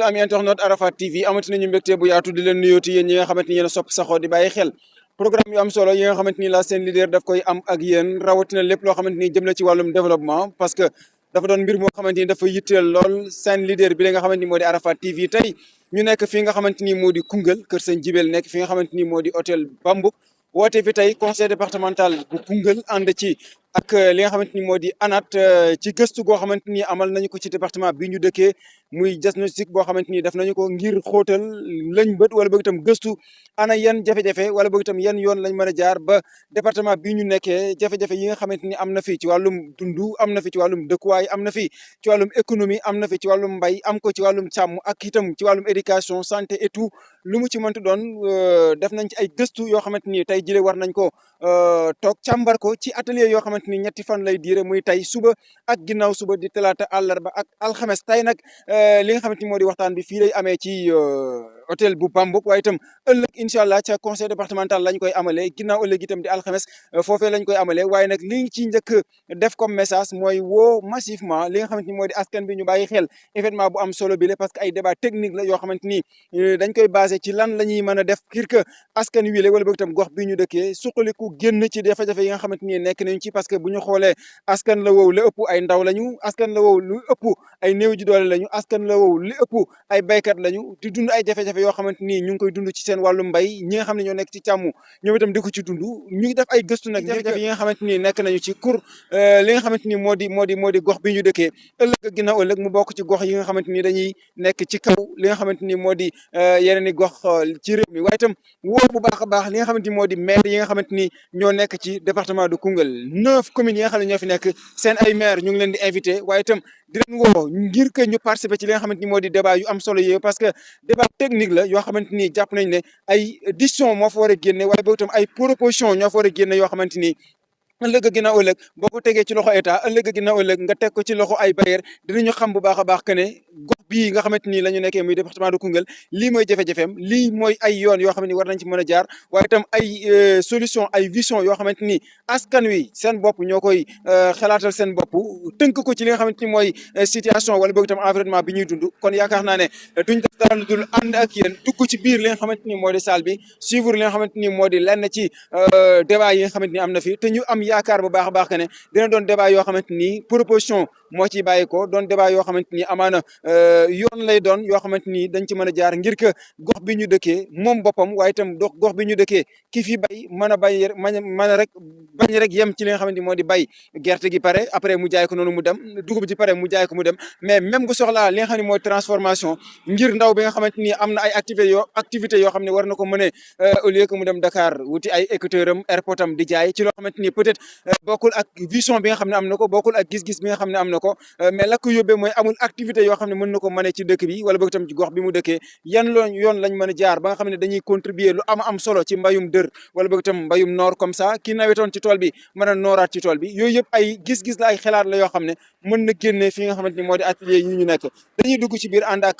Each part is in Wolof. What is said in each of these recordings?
ami internet Arafat TV amati nañu mbégte bu yaatu di leen nuyooti yéen ñi nga xamante ni yéen a sopp saxoo di bàyyi xel programme yu am solo yi nga xamante ni la seen leader daf koy am ak yéen rawatina lépp loo xamante ni jëm na ci wàllum développement parce que dafa doon mbir moo xamante ni dafa yitteel lool seen leader bi la nga xamante ni moo di Arafat TV tey ñu nekk fi nga xamante ni moo di Koungheul kër sëñ Jibel nekk fi nga xamante ni moo di hôtel Bambou woote fi tey conseil départemental bu Koungheul ànd ci ak li nga xamante ni moo di ANAT ci gëstu goo xamante ni amal nañu ko ci département bi ñu dëkkee muy diagnostic boo xamante ni def nañu ko ngir xóotal lañ bët wala boog itam gëstu ana yan jafe-jafe wala boog itam yan yoon lañ mën a jaar ba département bi ñu nekkee jafe-jafe yi nga xamante ni am na fi ci wàllum dundu am na fi ci wàllum dëkkuwaay am na fi ci wàllum économie am na fi ci wàllum mbay am ko ci wàllum càmm ak itam ci wàllum éducation santé et tout lu mu ci mënti doon def nañ ci ay gëstu yoo xamante ni tey jile war nañ ko toog càmbar ko ci atelier yoo xamante ni ñetti fan lay diire muy tey suba ak ginnaaw suba di talaata àllarba ak alxames tey nag li nga xamante ni moo di waxtaan bi fii lay amee ci hôtel bu Bambuk waaye itam ëllëg incha allah ca conseil départemental lañ koy amalee ginnaaw ëllëg itam di alxames foofee lañ koy amalee waaye nag li ci njëkk def comme message mooy woo massivement li nga xamante ni moo di askan bi ñu bàyyi xel événement bu am solo bi la parce que ay débat technique la yoo xamante ni dañ koy basé ci lan la ñuy mën a def pour que askan wi la wala boog itam gox bi ñu dëkkee suqaliku génn ci jafe-jafe yi nga xamante ni nekk nañ ci parce que bu ñu xoolee askan la wow la ëpp ay ndaw lañu askan la wow lu ëpp ay néew ji doole lañu askan la wow li ëpp ay baykat lañu di dund ay jafe-jafe yoo xamante ni ñu ngi koy dund ci seen wàllu mbay ñi nga xam ne ñoo nekk ci càmm ñoom itam di ko ci dund ñu ngi def ay gëstu nag jafe-jafe yi nga xamante ni nekk nañu ci kur li nga xamante ni moo di gox bi ñu dëkkee ëllëg ak ginnaaw ëllëg mu bokk ci gox yi nga xamante ni dañuy nekk ci kaw li nga xamante ni moo di yeneen i gox ci réew mi waaye itam woo bu baax a baax li nga xamante ni moo di maire yi nga xamante ni ñoo nekk ci département de Koungheul 9 communes yi nga xam ne ñoo fi nekk seen ay maire ñu ngi leen di invité waaye itam di leen woo ngir que ñu participer ci li nga xamante ni moo di débat yu am solo yooyu parce que débat technique la yoo xamante ni jàpp nañ ne ay décision moo fa war a génne waaye boobu itam ay proposition ñoo fa war a génne yoo xamante ni ëllëg ginnaaw ëllëg boo ko tegee ci loxo état ëllëg ginnaaw ëllëg nga teg ko ci loxo ay bailleur dinañu xam bu baax a baax que ne gox bii nga xamante ni la ñu nekkee muy département de Koungheul lii mooy jafe-jafeem lii mooy ay yoon yoo xam ne war nañ ci mën a jaar waaye itam ay solution ay vision yoo xamante ni askan wi seen bopp ñoo koy xalaatal seen bopp tënk ko ci li nga xamante ni mooy situation wala boog itam environnement bi ñuy dund kon yaakaar naa ne duñ def dara lu dul ànd ak yéen dugg ci biir li nga xamante ni moo di salle bi suivre li nga xamante ni moo di lenn ci débat yi nga xamante ni am na fi te ñu am yaakaar bu baax a baax que ne dina doon débat yoo xamante ni proposition moo ciy bàyyi ko doon débat yoo xamante ni amaana yoon lay doon yoo xamante ni dañ ci mën a jaar ngir que gox bi ñu dëkkee moom boppam waaye itam gox bi ñu dëkkee ki fi bay mën a bay mën a rek bañ rek yem ci li nga xamante ni moo di bay gerte gi pare après mu jaay ko noonu mu dem dugub ji pare mu jaay ko mu dem mais même bu soxlaa li nga xam ne mooy transformation ngir ndaw bi nga xamante ni am na ay activité yoo xam ne war na ko mëne au lieu que mu dem Dakar wuti ay écouteur am airport am di jaay ci loo xamante ni peut-être bokkul ak vision bi nga xam ne am na ko bokkul ak gis-gis bi nga xam ne am na ko mais la ko yóbbee mooy amul activité yoo xam ne mën na ko mëne ci dëkk bi wala boog itam ci gox bi mu dëkkee yan yoon lañ mën a jaar ba nga xam ne dañuy contribuer lu am solo ci mbayum dër wala boog itam mbayum noor comme ça kii nawetoon ci tool bi mën a nooraat ci tool bi yooyu yëpp ay gis-gis la ay xalaat la yoo xam ne mën na génne fi nga xamante ni moo di atelier yi ñu nekk dañuy dugg ci biir ànd ak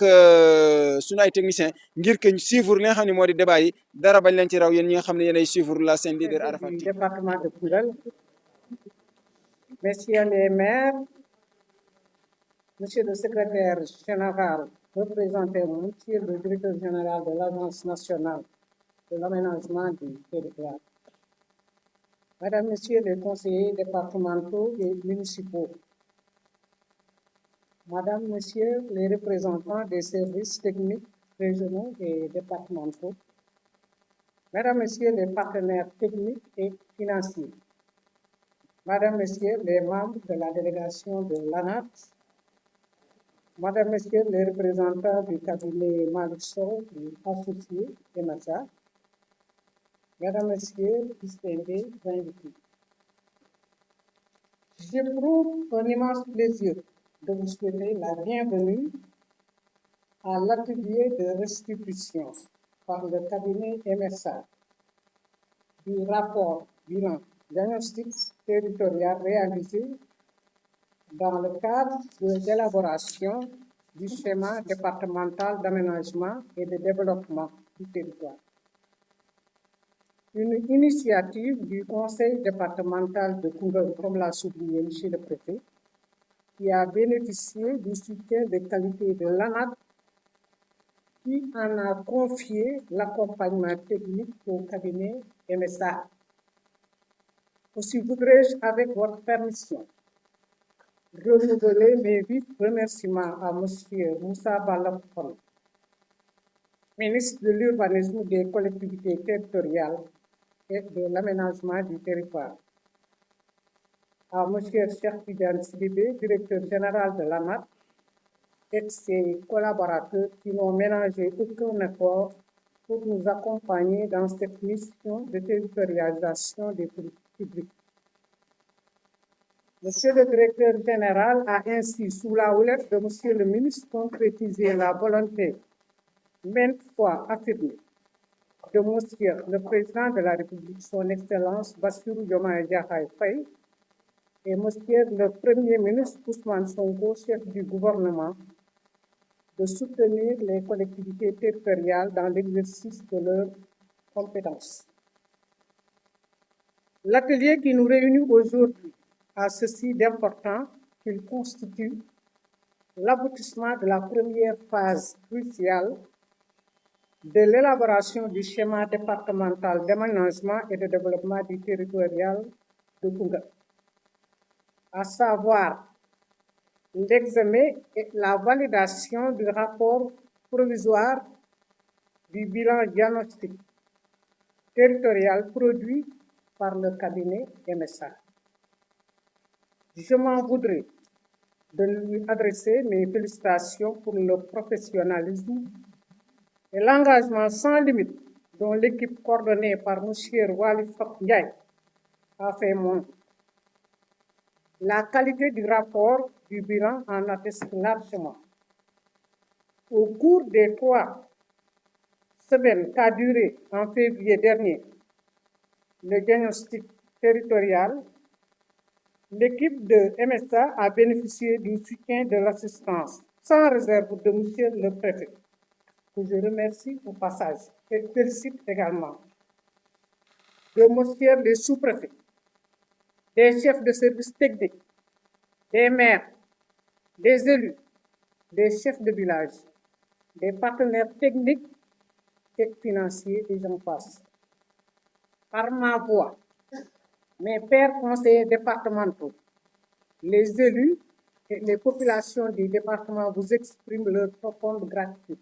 suñu ay technicien ngir que ñu suivre li nga xam ne moo di débat yi dara bañ leen ci raw yéen ñi nga xam ne yéenay suivre la seen leader Arafat département de Koungheul, messieurs les maires, monsieur le secrétaire général, monsieur le directeur général de l'Agence nationale de l'aménagement du territoire, mesdames, messieurs les conseillers départementaux et municipaux, madame, messieurs les représentants des services techniques régionaux et départementaux, mesdames, messieurs les partenaires techniques et financiers, mesdames, messieurs les membres de la délégation de l'ANAT, mesdames, messieurs les représentants du cabinet Malick Sow et associés MSA, mesdames, messieurs, distingués invités. J'éprouve un immense plaisir de vous souhaiter la bienvenue à l'atelier de restitution par le cabinet MSA du rapport bilan diagnostic territorial réalisé dans le cadre de l'élaboration du schéma départemental d'aménagement et de développement du territoire. Une initiative du conseil départemental de Koungheul, comme l'a souligné M. le préfet, qui a bénéficié du soutien de qualité de l'ANAT qui en a confié l'accompagnement technique au cabinet MSA. Aussi voudrais-je, avec votre permission, renouveler mes vifs remerciements à M. Moussa Balafon, ministre de l'Urbanisme, des collectivités territoriales et de l'aménagement du territoire, à M. Cheikh Tidiane Sidibé, directeur général de l'ANAT, et ses collaborateurs qui n'ont ménagé aucun effort pour nous accompagner dans cette mission de territorialisation des politiques publiques. Monsieur le directeur général a ainsi, sous la houlette de Monsieur le ministre, concrétisé la volonté maintes fois affirmée de Monsieur le Président de la République, son Excellence Bassirou Diomaye Diakhar Faye, et Monsieur le Premier ministre Ousmane Sonko, chef du gouvernement, de soutenir les collectivités territoriales dans l'exercice de leurs compétences. L'atelier qui nous réunit aujourd'hui a ceci d'important qu'il constitue l'aboutissement de la première phase cruciale de l'élaboration du schéma départemental d'aménagement et de développement du territorial de Koungheul, à savoir l'examen et la validation du rapport provisoire du bilan diagnostique territorial produit par le cabinet MSA. Je m'en voudrais de lui adresser mes félicitations pour le professionnalisme et l'engagement sans limite dont l'équipe coordonnée par M. Walid Ndiaye a fait montre. La qualité du rapport du bilan en atteste largement. Au cours des 3 semaines qu'a duré en février dernier le diagnostic territorial, l'équipe de MSA a bénéficié du soutien de l'assistance sans réserve de Monsieur le Préfet, que je remercie au passage et félicite également, de Monsieur le Sous-Préfet, des chefs de services techniques, des maires, des élus, des chefs de village, des partenaires techniques et financiers, et j'en passe. Par ma voix, mes pairs conseillers départementaux, les élus et les populations du département vous expriment leur profonde gratitude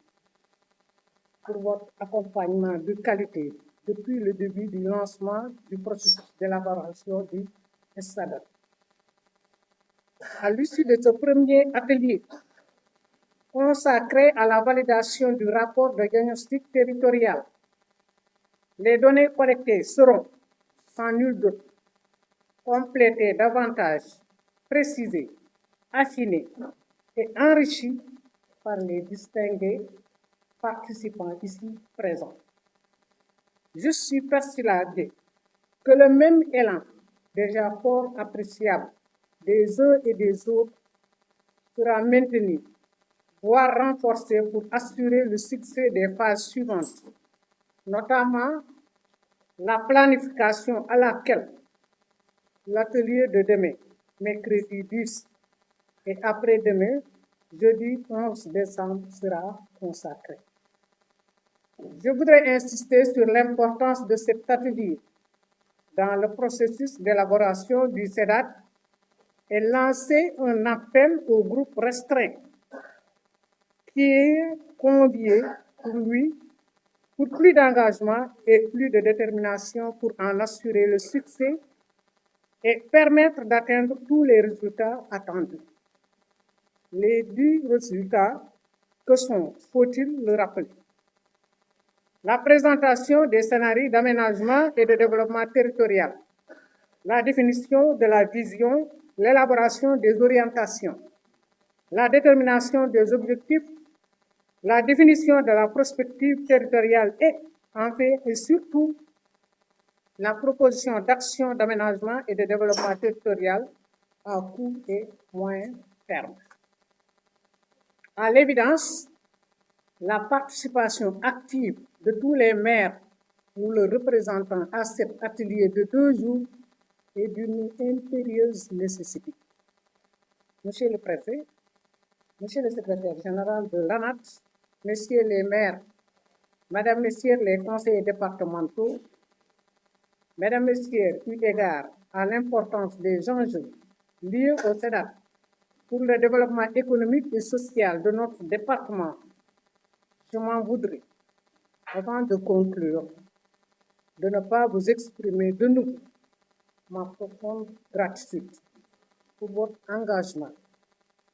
pour votre accompagnement de qualité depuis le début du lancement du processus d'élaboration du SADA. À l'issue de ce premier atelier consacré à la validation du rapport de diagnostic territorial, les données collectées seront, sans nul doute, complétées davantage, précisées, affinées et enrichies par les distingués participants ici présents. Je suis persuadé que le même élan, déjà fort appréciable des uns et des autres, sera maintenu, voire renforcé pour assurer le succès des phases suivantes, notamment la planification à laquelle l'atelier de demain, mercredi 10 et après-demain, jeudi 11 décembre, sera consacré. Je voudrais insister sur l'importance de cet atelier dans le processus d'élaboration du CEDAT et lancer un appel au groupe restreint qui est convié pour lui pour plus d'engagement et plus de détermination pour en assurer le succès et permettre d'atteindre tous les résultats attendus. Les 10 résultats que sont, faut-il le rappeler? La présentation des scénarios d'aménagement et de développement territorial, la définition de la vision, l'élaboration des orientations, la détermination des objectifs, la définition de la prospective territoriale et, enfin et surtout, la proposition d'action d'aménagement et de développement territorial à court et moyen terme. À l'évidence, la participation active de tous les maires ou leurs représentants à cet atelier de 2 jours est d'une impérieuse nécessité. Monsieur le Préfet, Monsieur le Secrétaire général de l'ANAT Messieurs les maires, Mesdames, Messieurs les conseillers départementaux, Mesdames, Messieurs, eu égard à l'importance des enjeux liés au Sénat pour le développement économique et social de notre département, je m'en voudrais, avant de conclure, de ne pas vous exprimer de nouveau ma profonde gratitude pour votre engagement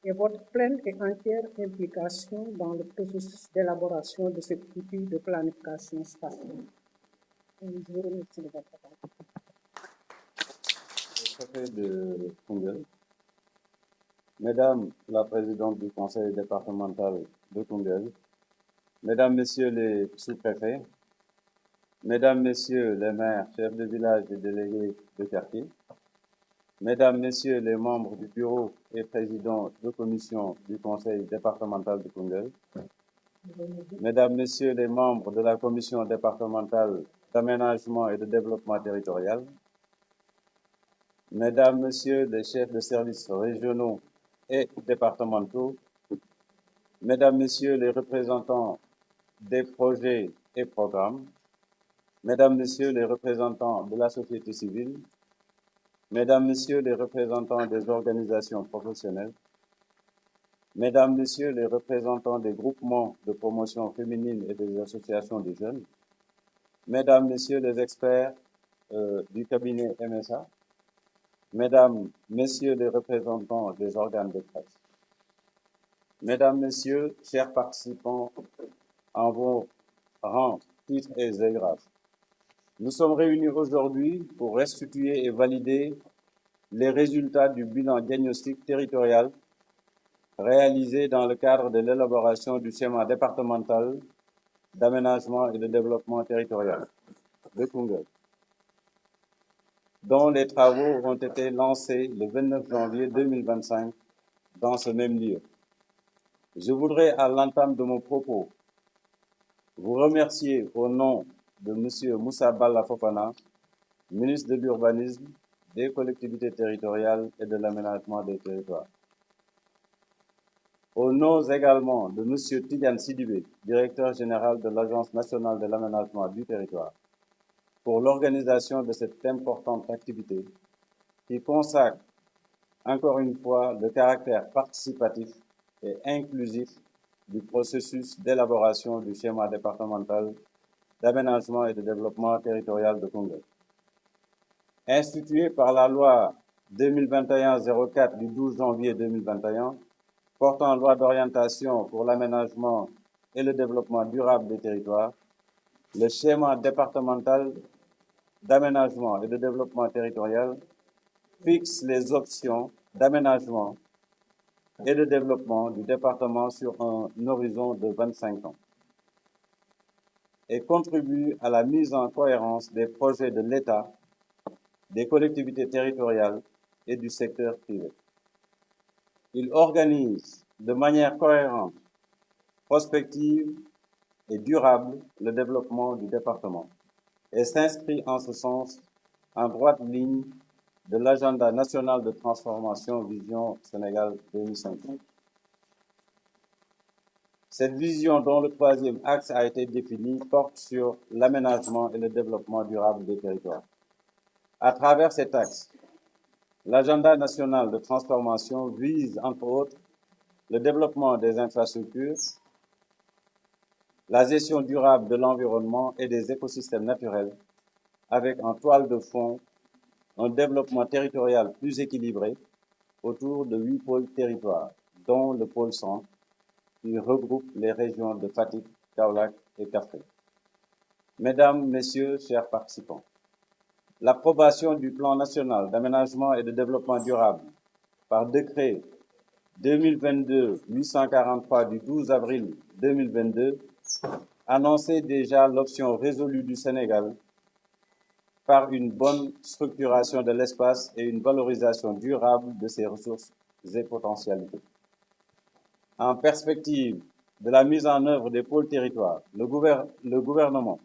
et votre pleine et entière implication dans le processus d'élaboration de cet outil de planification spatiale. Je vous remercie de votre attention. Préfet de Koungheul, Mesdames la présidente du conseil départemental de Koungheul, Mesdames, Messieurs les sous-préfets, Mesdames, Messieurs les maires, chefs de village et délégués de quartier, Mesdames, Messieurs les membres du bureau et présidents de commission du conseil départemental de Koungheul, Mesdames, Messieurs les membres de la commission départementale d'aménagement et de développement territorial, Mesdames, Messieurs les chefs de services régionaux et départementaux, Mesdames, Messieurs les représentants des projets et programmes, Mesdames, Messieurs les représentants de la société civile, Mesdames, Messieurs les représentants des organisations professionnelles, Mesdames, Messieurs les représentants des groupements de promotion féminine et des associations de jeunes, Mesdames, Messieurs les experts du cabinet MSA, Mesdames, Messieurs les représentants des organes de presse, Mesdames, Messieurs, chers participants en vos rangs, titres et grades, nous sommes réunis aujourd'hui pour restituer et valider les résultats du bilan diagnostic territorial réalisé dans le cadre de l'élaboration du schéma départemental d'aménagement et de développement territorial de Koungheul, dont les travaux ont été lancés le 29 janvier 2025 dans ce même lieu. Je voudrais, à l'entame de mon propos, vous remercier au nom de M. Moussa Balla Fofana, ministre de l'Urbanisme, des collectivités territoriales et de l'aménagement des territoires. Au nom également de M. Tidiane Sidibé, directeur général de l'Agence nationale de l'aménagement du territoire, pour l'organisation de cette importante activité qui consacre encore une fois le caractère participatif et inclusif du processus d'élaboration du schéma départemental d'aménagement et de développement territorial de Koungheul. Institué par la loi 2021-04 du 12 janvier 2021, portant loi d'orientation pour l'aménagement et le développement durable des territoires, le schéma départemental d'aménagement et de développement territorial fixe les options d'aménagement et de développement du département sur un horizon de 25 ans et contribue à la mise en cohérence des projets de l'État, des collectivités territoriales et du secteur privé. Il organise de manière cohérente, prospective et durable le développement du département et s'inscrit en ce sens en droite ligne de l'agenda national de transformation Vision Sénégal 2050. Cette vision, dont le troisième axe a été défini, porte sur l'aménagement et le développement durable des territoires. À travers cet axe, l'agenda national de transformation vise, entre autres, le développement des infrastructures, la gestion durable de l'environnement et des écosystèmes naturels, avec en toile de fond un développement territorial plus équilibré autour de 8 pôles territoires, dont le pôle centre, qui regroupe les régions de Fatick, Kaolack et Kaffrine. Mesdames, Messieurs, chers participants, l'approbation du plan national d'aménagement et de développement durable par décret 2022-843 du 12 avril 2022 annonçait déjà l'option résolue du Sénégal par une bonne structuration de l'espace et une valorisation durable de ses ressources et potentialités. En perspective de la mise en œuvre des pôles territoires, le gouvernement,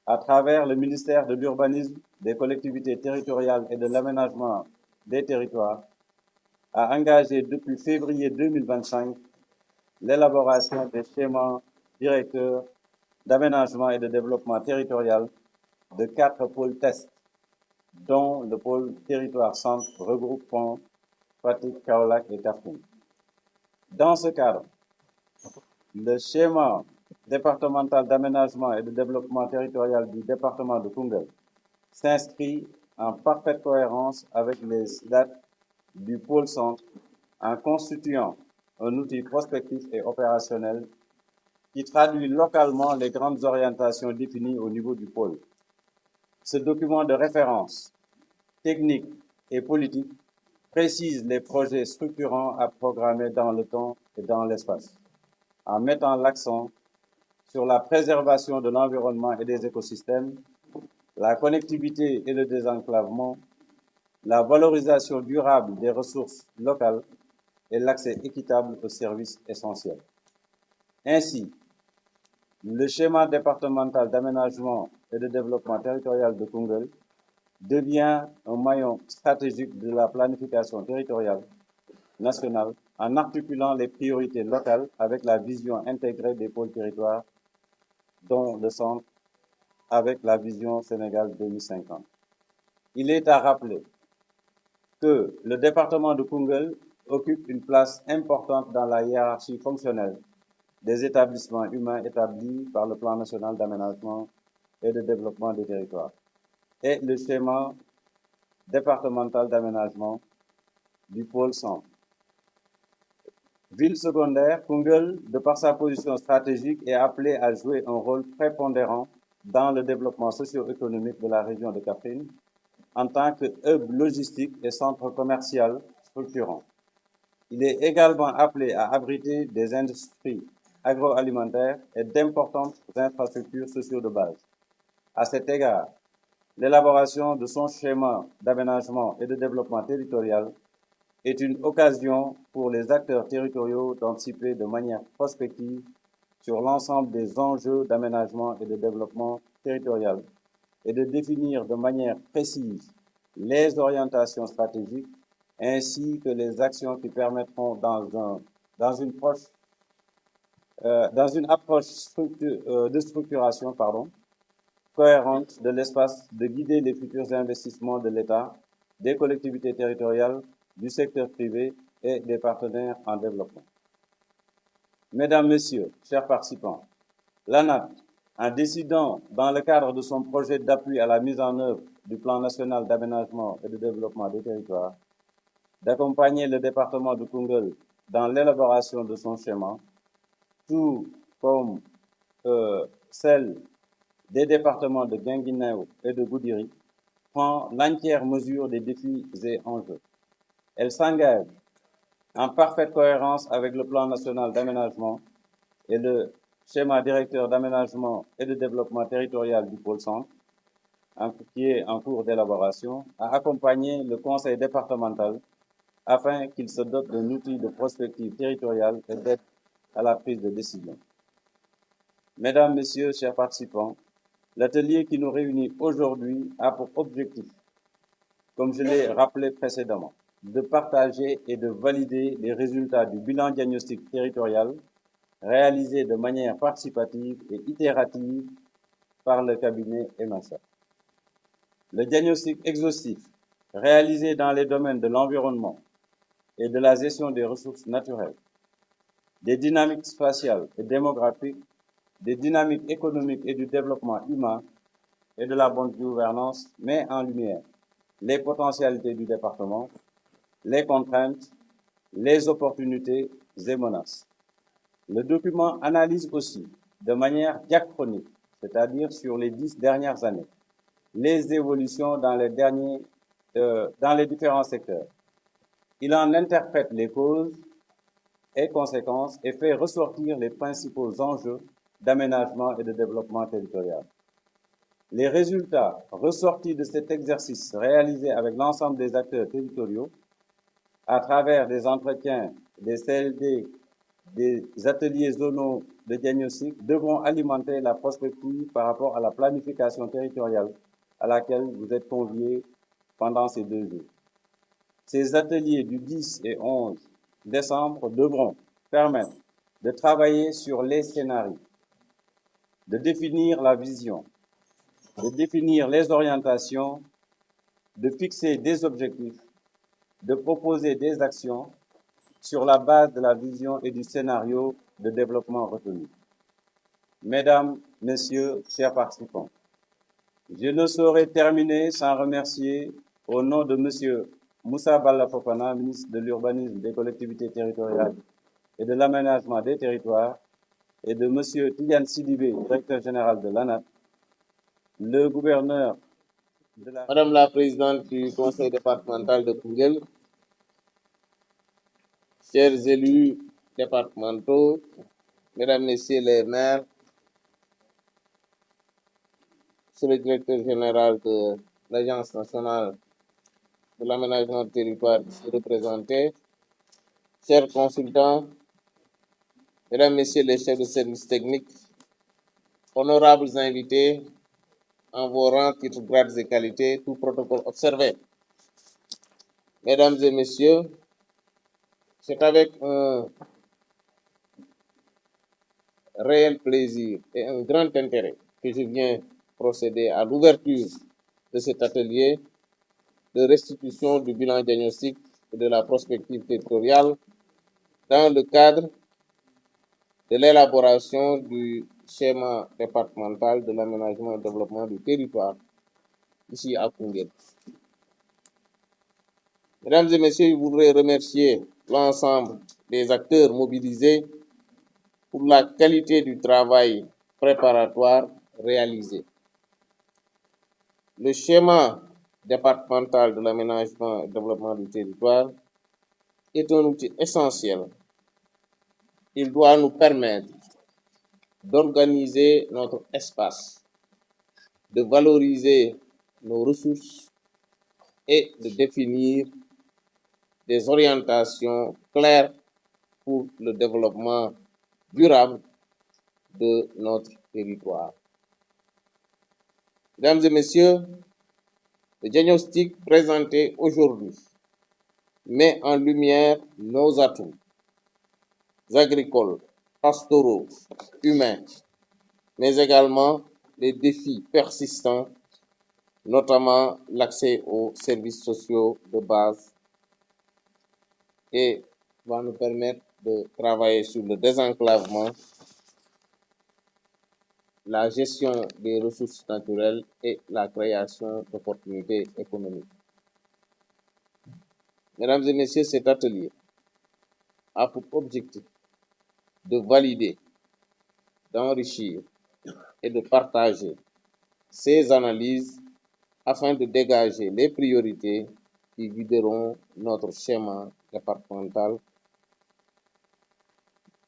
à travers le ministère de l'Urbanisme, des collectivités territoriales et de l'aménagement des territoires, a engagé depuis février 2025 l'élaboration des schémas directeur d'aménagement et de développement territorial de 4 pôles tests, dont le pôle territoire centre regroupant Fatick, Kaolack et Kaffrine. Dans ce cadre, le schéma départemental d'aménagement et de développement territorial du département de Koungheul s'inscrit en parfaite cohérence avec les dates du pôle centre en constituant un outil prospectif et opérationnel qui traduit localement les grandes orientations définies au niveau du pôle. Ce document de référence technique et politique précise les projets structurants à programmer dans le temps et dans l'espace, en mettant l'accent sur la préservation de l'environnement et des écosystèmes, la connectivité et le désenclavement, la valorisation durable des ressources locales et l'accès équitable aux services essentiels. Ainsi, le schéma départemental d'aménagement et de développement territorial de Koungheul devient un maillon stratégique de la planification territoriale nationale en articulant les priorités locales avec la vision intégrée des pôles territoires, dont le centre avec la vision Sénégal 2050. Il est à rappeler que le département de Koungheul occupe une place importante dans la hiérarchie fonctionnelle des établissements humains établis par le Plan national d'aménagement et de développement des territoires et le schéma départemental d'aménagement du pôle centre. Ville secondaire, Koungheul, de par sa position stratégique, est appelée à jouer un rôle prépondérant dans le développement socio-économique de la région de Kaffrine en tant que hub logistique et centre commercial structurant. Il est également appelé à abriter des industries agroalimentaires et d'importantes infrastructures sociales de base. À cet égard, l'élaboration de son schéma d'aménagement et de développement territorial est une occasion pour les acteurs territoriaux d'anticiper de manière prospective sur l'ensemble des enjeux d'aménagement et de développement territorial et de définir de manière précise les orientations stratégiques ainsi que les actions qui permettront dans une approche de structuration cohérente de l'espace de guider les futurs investissements de l'État, des collectivités territoriales, du secteur privé et des partenaires en développement. Mesdames, Messieurs, chers participants, l'ANAT, en décidant, dans le cadre de son projet d'appui à la mise en œuvre du Plan national d'aménagement et de développement des territoires, d'accompagner le département de Koungheul dans l'élaboration de son schéma, tout comme celle des départements de Guinguinéo et de Goudiri, prend l'entière mesure des défis et enjeux. Elle s'engage en parfaite cohérence avec le Plan national d'aménagement et le schéma directeur d'aménagement et de développement territorial du pôle centre, qui est en cours d'élaboration, à accompagner le conseil départemental afin qu'il se dote d'un outil de prospective territoriale et d'aide à la prise de décision. Mesdames, Messieurs, chers participants, l'atelier qui nous réunit aujourd'hui a pour objectif, comme je l'ai rappelé précédemment, de partager et de valider les résultats du bilan diagnostic territorial réalisé de manière participative et itérative par le cabinet MHA. Le diagnostic exhaustif réalisé dans les domaines de l'environnement et de la gestion des ressources naturelles, des dynamiques spatiales et démographiques, des dynamiques économiques et du développement humain et de la bonne gouvernance met en lumière les potentialités du département, les contraintes, les opportunités et menaces. Le document analyse aussi de manière diachronique, c'est-à-dire sur les 10 dernières années, les évolutions dans les différents secteurs. Il en interprète les causes et conséquences et fait ressortir les principaux enjeux d'aménagement et de développement territorial. Les résultats ressortis de cet exercice réalisé avec l'ensemble des acteurs territoriaux à travers des entretiens, des CLD, des ateliers zonaux de diagnostic devront alimenter la prospective par rapport à la planification territoriale à laquelle vous êtes conviés pendant ces 2 jours. Ces ateliers du 10 et 11 décembre devront permettre de travailler sur les scénarios, de définir la vision, de définir les orientations, de fixer des objectifs, de proposer des actions sur la base de la vision et du scénario de développement retenu. Mesdames, Messieurs, chers participants, je ne saurais terminer sans remercier au nom de Monsieur Moussa Balla Fofana, ministre de l'Urbanisme, des Collectivités territoriales et de l'Aménagement des territoires, et de Monsieur Tidiane Sidibé, directeur général de l'ANAT, le gouverneur de la... Madame la présidente du conseil départemental de Koungheul, chers élus départementaux, mesdames, messieurs les maires, monsieur le directeur général de l'Agence nationale de l'aménagement du territoire ici représenté, chers consultants, mesdames, messieurs les chefs de service techniques, honorables invités, en vos rangs, titres, grades et qualités, tout protocole observé. Mesdames et messieurs, c'est avec un réel plaisir et un grand intérêt que je viens procéder à l'ouverture de cet atelier de restitution du bilan diagnostique et de la prospective territoriale dans le cadre de l'élaboration du schéma départemental de l'aménagement et développement du territoire ici à Koungheul. Mesdames et messieurs, je voudrais remercier l'ensemble des acteurs mobilisés pour la qualité du travail préparatoire réalisé. Le schéma départemental de l'aménagement et développement du territoire est un outil essentiel. Il doit nous permettre d'organiser notre espace, de valoriser nos ressources et de définir des orientations claires pour le développement durable de notre territoire. Mesdames et messieurs, le diagnostic présenté aujourd'hui met en lumière nos atouts agricoles, pastoraux, humains, mais également les défis persistants, notamment l'accès aux services sociaux de base, et va nous permettre de travailler sur le désenclavement, la gestion des ressources naturelles et la création d'opportunités économiques. Mesdames et messieurs, cet atelier a pour objectif de valider, d'enrichir et de partager ces analyses afin de dégager les priorités qui guideront notre schéma départemental.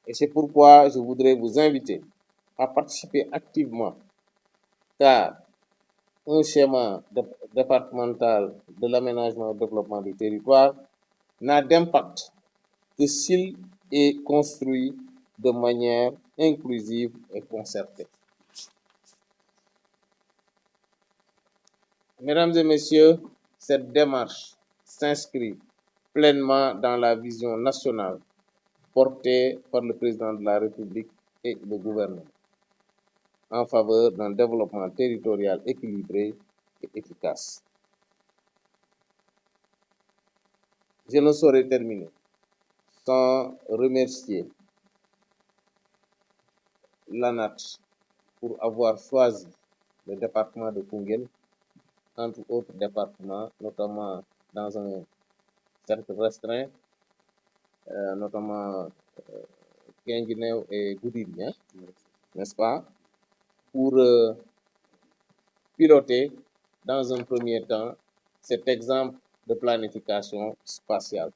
Et c'est pourquoi je voudrais vous inviter à participer activement, car un schéma départemental de l'aménagement et du développement du territoire n'a d'impact que s'il est construit de manière inclusive et concertée. Mesdames et messieurs, cette démarche s'inscrit pleinement dans la vision nationale portée par le président de la République et le gouvernement en faveur d'un développement territorial équilibré et efficace. Je ne saurais terminer sans remercier l'ANAT pour avoir choisi le département de Koungheul, entre autres départements, notamment dans un cercle restreint, notamment Guinguinéo et Goudiri, n'est-ce pas, pour piloter dans un premier temps cet exemple de planification spatiale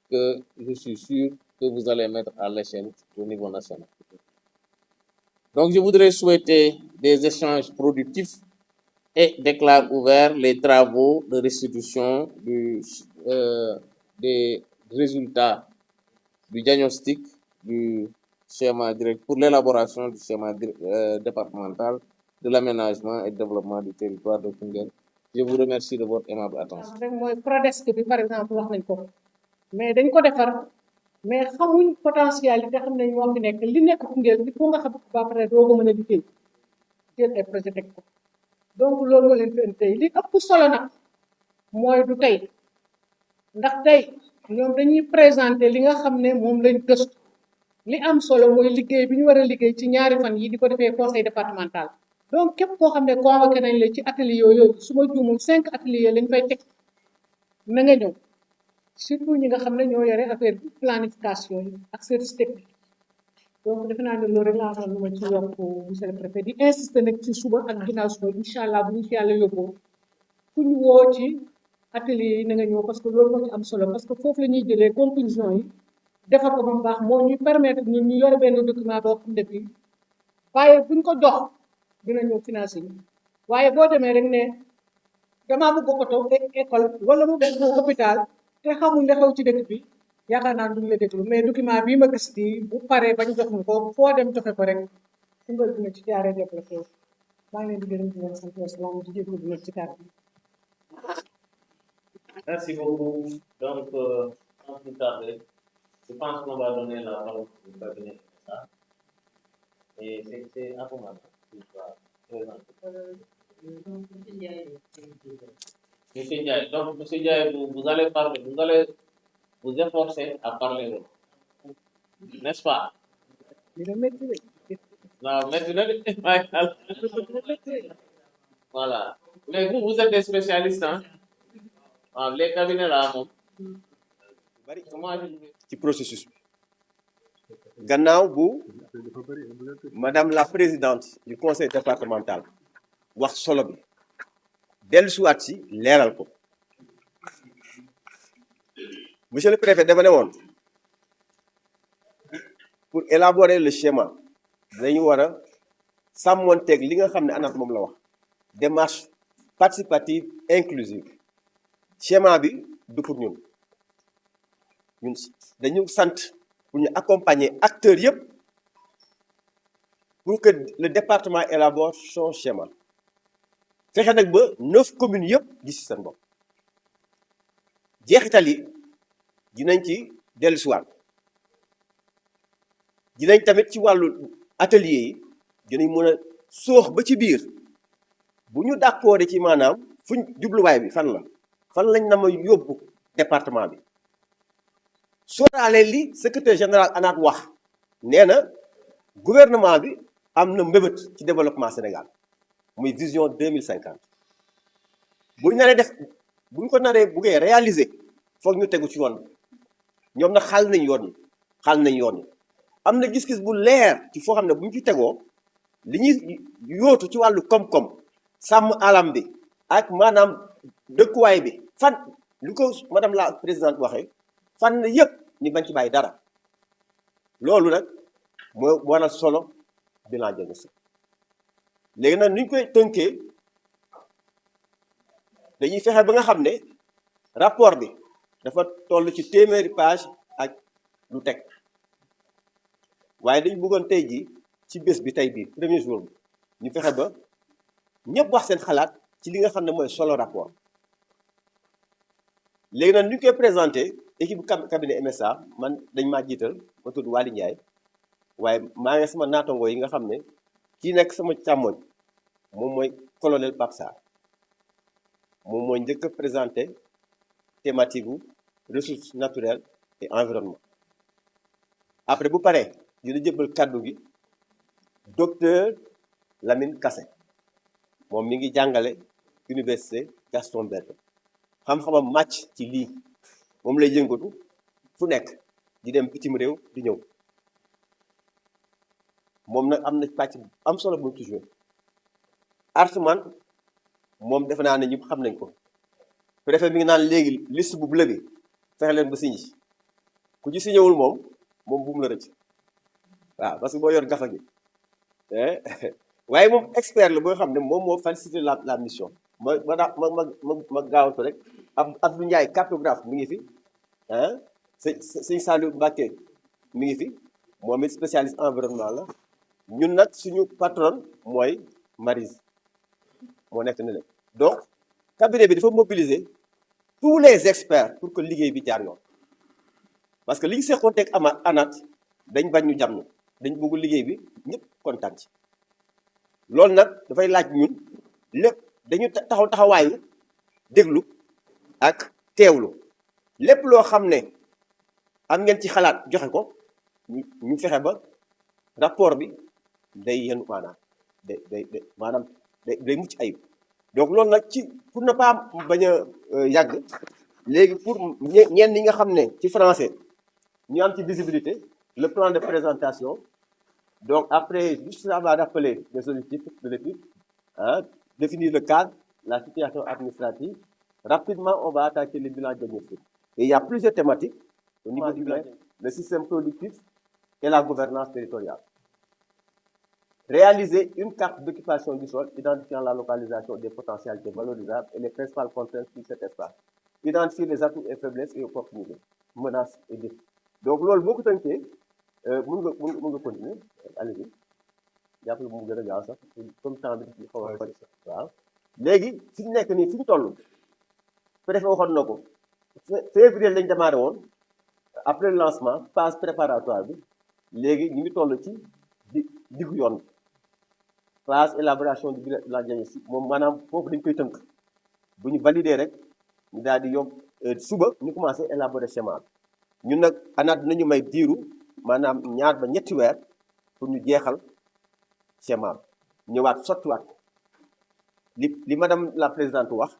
que je suis sûr que vous allez mettre à l'échelle au niveau national. Donc, je voudrais souhaiter des échanges productifs et déclare ouverts les travaux de restitution des résultats du diagnostic du schéma direct pour l'élaboration du schéma départemental de l'aménagement et développement du territoire de Koungheul. Je vous remercie de votre aimable attention. mooy PRODESC bi par exemple wax nañ ko mais dañ ko defar mais xamuñ potentialité xam ne ñoo fi nekk li nekk Koungheul li ko nga xam ba pare doo ko mën a liggéey jël ay projet teg ko donc loolu moo leen fi indi tey li ëpp solo nag mooy du tey ndax tey ñoom dañuy présenter li nga xam ne moom lañ gëstu li am solo mooy liggéey bi ñu war a liggéey ci ñaari fan yi di ko defee conseil départemental donc képp koo xam ne convoqué nañ la ci atelier yooyu su ma juumul 5 ateliers lañ fay teg na nga ñëw surtout ñi nga xam ne ñoo yore affaire bi planification yi ak service technique donc defe naa ne loolu rek laa xam lu ma ci yokk monsieur le préfet di insister nag ci suba ak ginnaaw suba incha allah bu ñu fi yàlla yóbboo fu ñu woo ci atelier yi na nga ñëw parce que loolu moo ci am solo parce que foofu la ñuy jëlee conclusion yi defar ko ba mu baax moo ñuy permettre ñun ñu yore benn document boo xam ne bii waaye buñ ko jox dina ñëw financé ñu waaye boo demee rek ne damaa bëgg oto école wala mu bëgg hôpital te xamul ne xew ci dëkk bi yaakaar naa duñ la déglu mais document bii ma gis nii bu paree bañ jox ñu ko foo dem joxe ko rek su nga dina ci jaaree développé maa ngi leen di gërëm di leen sant wasalaam di jéglu dina ci kàddu Merci beaucoup. Donc, sans plus tarder, je pense qu'on va donner la parole au cabinet. Et c'est à comment tu vas présenter. Monsieur Ndiaye, donc Monsieur Ndiaye, vous allez parler, vous allez vous efforcer à parler, n'est-ce pas? dina métti de. Non, maintenant, voilà. Mais vous êtes des spécialistes, hein? Ah, les cabinets là, moom. bari Comment je ci processus bi gannaaw bu madame la présidente du conseil départemental wax solo bi dellusiwaat si leeral ko monsieur le préfet dafa ne woon pour élaborer le schéma dañu war a sàmmonteeg li nga xam ne ANAT moom la wax démarche participative inclusive schéma bi du pour ñun dañu sant pour ñu accompagner acteurs yëpp pour que le département élabore son schéma fexe nag ba 9 communes yëpp gis ci seen bopp jeexital yi dinañ ci dellusiwaat dinañ tamit ci wàllu atelier yi dinañ mën a soox ba ci biir bu ñu d'accord ci maanaam fuñ jubluwaay bi fan lañ na ma yóbbu département bi sóoraale li secrétaire général ANAT wax nee na gouvernement bi am na mbébét ci développement Sénégal muy vision 2050 buñ ko naree buggee réaliser foog ñu tegu ci yoon bi ñoom nag xaal nañ yoon yi am na gis-gis bu leer ci foo xam ne bu ñu ci tegoo li ñuy yóotu ci wàllu koom-koom sàmm alam bi ak maanaam dëkkuwaay bi fan li ko madame la présidente waxee fan na yëpp ñu bañ ci bàyyi dara loolu nag mooy waral solo bilan diagnostic léegi nag ni ñu koy tënkee dañuy fexe ba nga xam ne rapport bi dafa toll ci 100 page ak lu teg waaye dañu bëggoon tey jii ci bés bi tey bii premier jour bi ñu fexe ba ñëpp wax seen xalaat ci li nga xam ne mooy solo rapport léegi nag ni ñu koy présenté équipe cabinet MSA man dañ maa jiital ma tudd Waly Ndiaye waaye maa ngi sama naatango yi nga xam ne kii nekk sama càmmoñ moom mooy colonel Pape Sarr moom mooy njëkk a présenté thématique gu ressources naturelles et environnement après bu paree dina jëbal kàddu gi docteur Lamine Kassé moom mi ngi jàngale université Gaston Berger xam-xamam màcc ci lii moom lay yëngatu fu nekk di dem bitim réew di ñëw moom nag am na pàcc am solo bu mu ci joué Artman moom defe naa ne ñëpp xam nañ ko préfet mi ngi naan léegi liste bu bleu bi fexe leen ba signé ku ci signé wul moom bu mu la rëcc waaw parce que boo yor gafa gi waaye moom expert la boo xam ne moom moo facilité la mission ma gaawatu rek Abdou Ndiaye cartographe mi ngi fi ah sëñ Saliou Mbacké mi ngi fi moom it spécialiste environnement la ñun nag suñu patron mooy Marise moo nekk ne le donc cabinet bi dafa mobiliser tous les experts pour que liggéey bi jaar yoon parce que li ñu seqoon teg ANAT dañ bañ ñu jàmm dañ bëgg liggéey bi ñëpp kontaan ci loolu nag dafay laaj ñun lépp dañu taxawaayu déglu ak teewlu lépp loo xam ne am ngeen ci xalaat joxe ko ñu fexe ba rapport bi day yenu maanaam day mucc ayib donc loolu nag ci pour ne pas bañ a yàgg léegi pour ñenn ñi nga xam ne ci français ñu am ci visibilité le plan de présentation donc après juste ça va rappeler les objectifs de l'étude définir le cadre la situation administrative rapidement on va attaquer le bilan diagnostic et il y a plusieurs thématiques au niveau du bilan le système productif et la gouvernance territoriale. Réaliser une carte d'occupation du sol identifiant la localisation des potentialités valorisables et les principales contraintes sur cet espace. Identifier les atouts et faiblesses et opportunités, menaces et défis. Donc, loolu boo ko tënkee mën nga continuer allez-y jàppale mu gën a gaaw sax comme temps bi xaw a bëri waaw léegi fi ñu nekk nii fi ñu toll préfet waxoon na ko février lañ démarré woon après le lancement phase préparatoire bi léegi ñu ngi toll ci diggu yoon phase élaboration du bilan diagnostic moom maanaam foofu dañ koy tënk bu ñu valider rek ñu daal di yomb suba ñu commencé élaborer schéma bi ñun nag ANAT dinañu may diiru maanaam 2 ba 3 weer pour ñu jeexal schéma bi ñëwaat sottiwaat ko li madame la présidente wax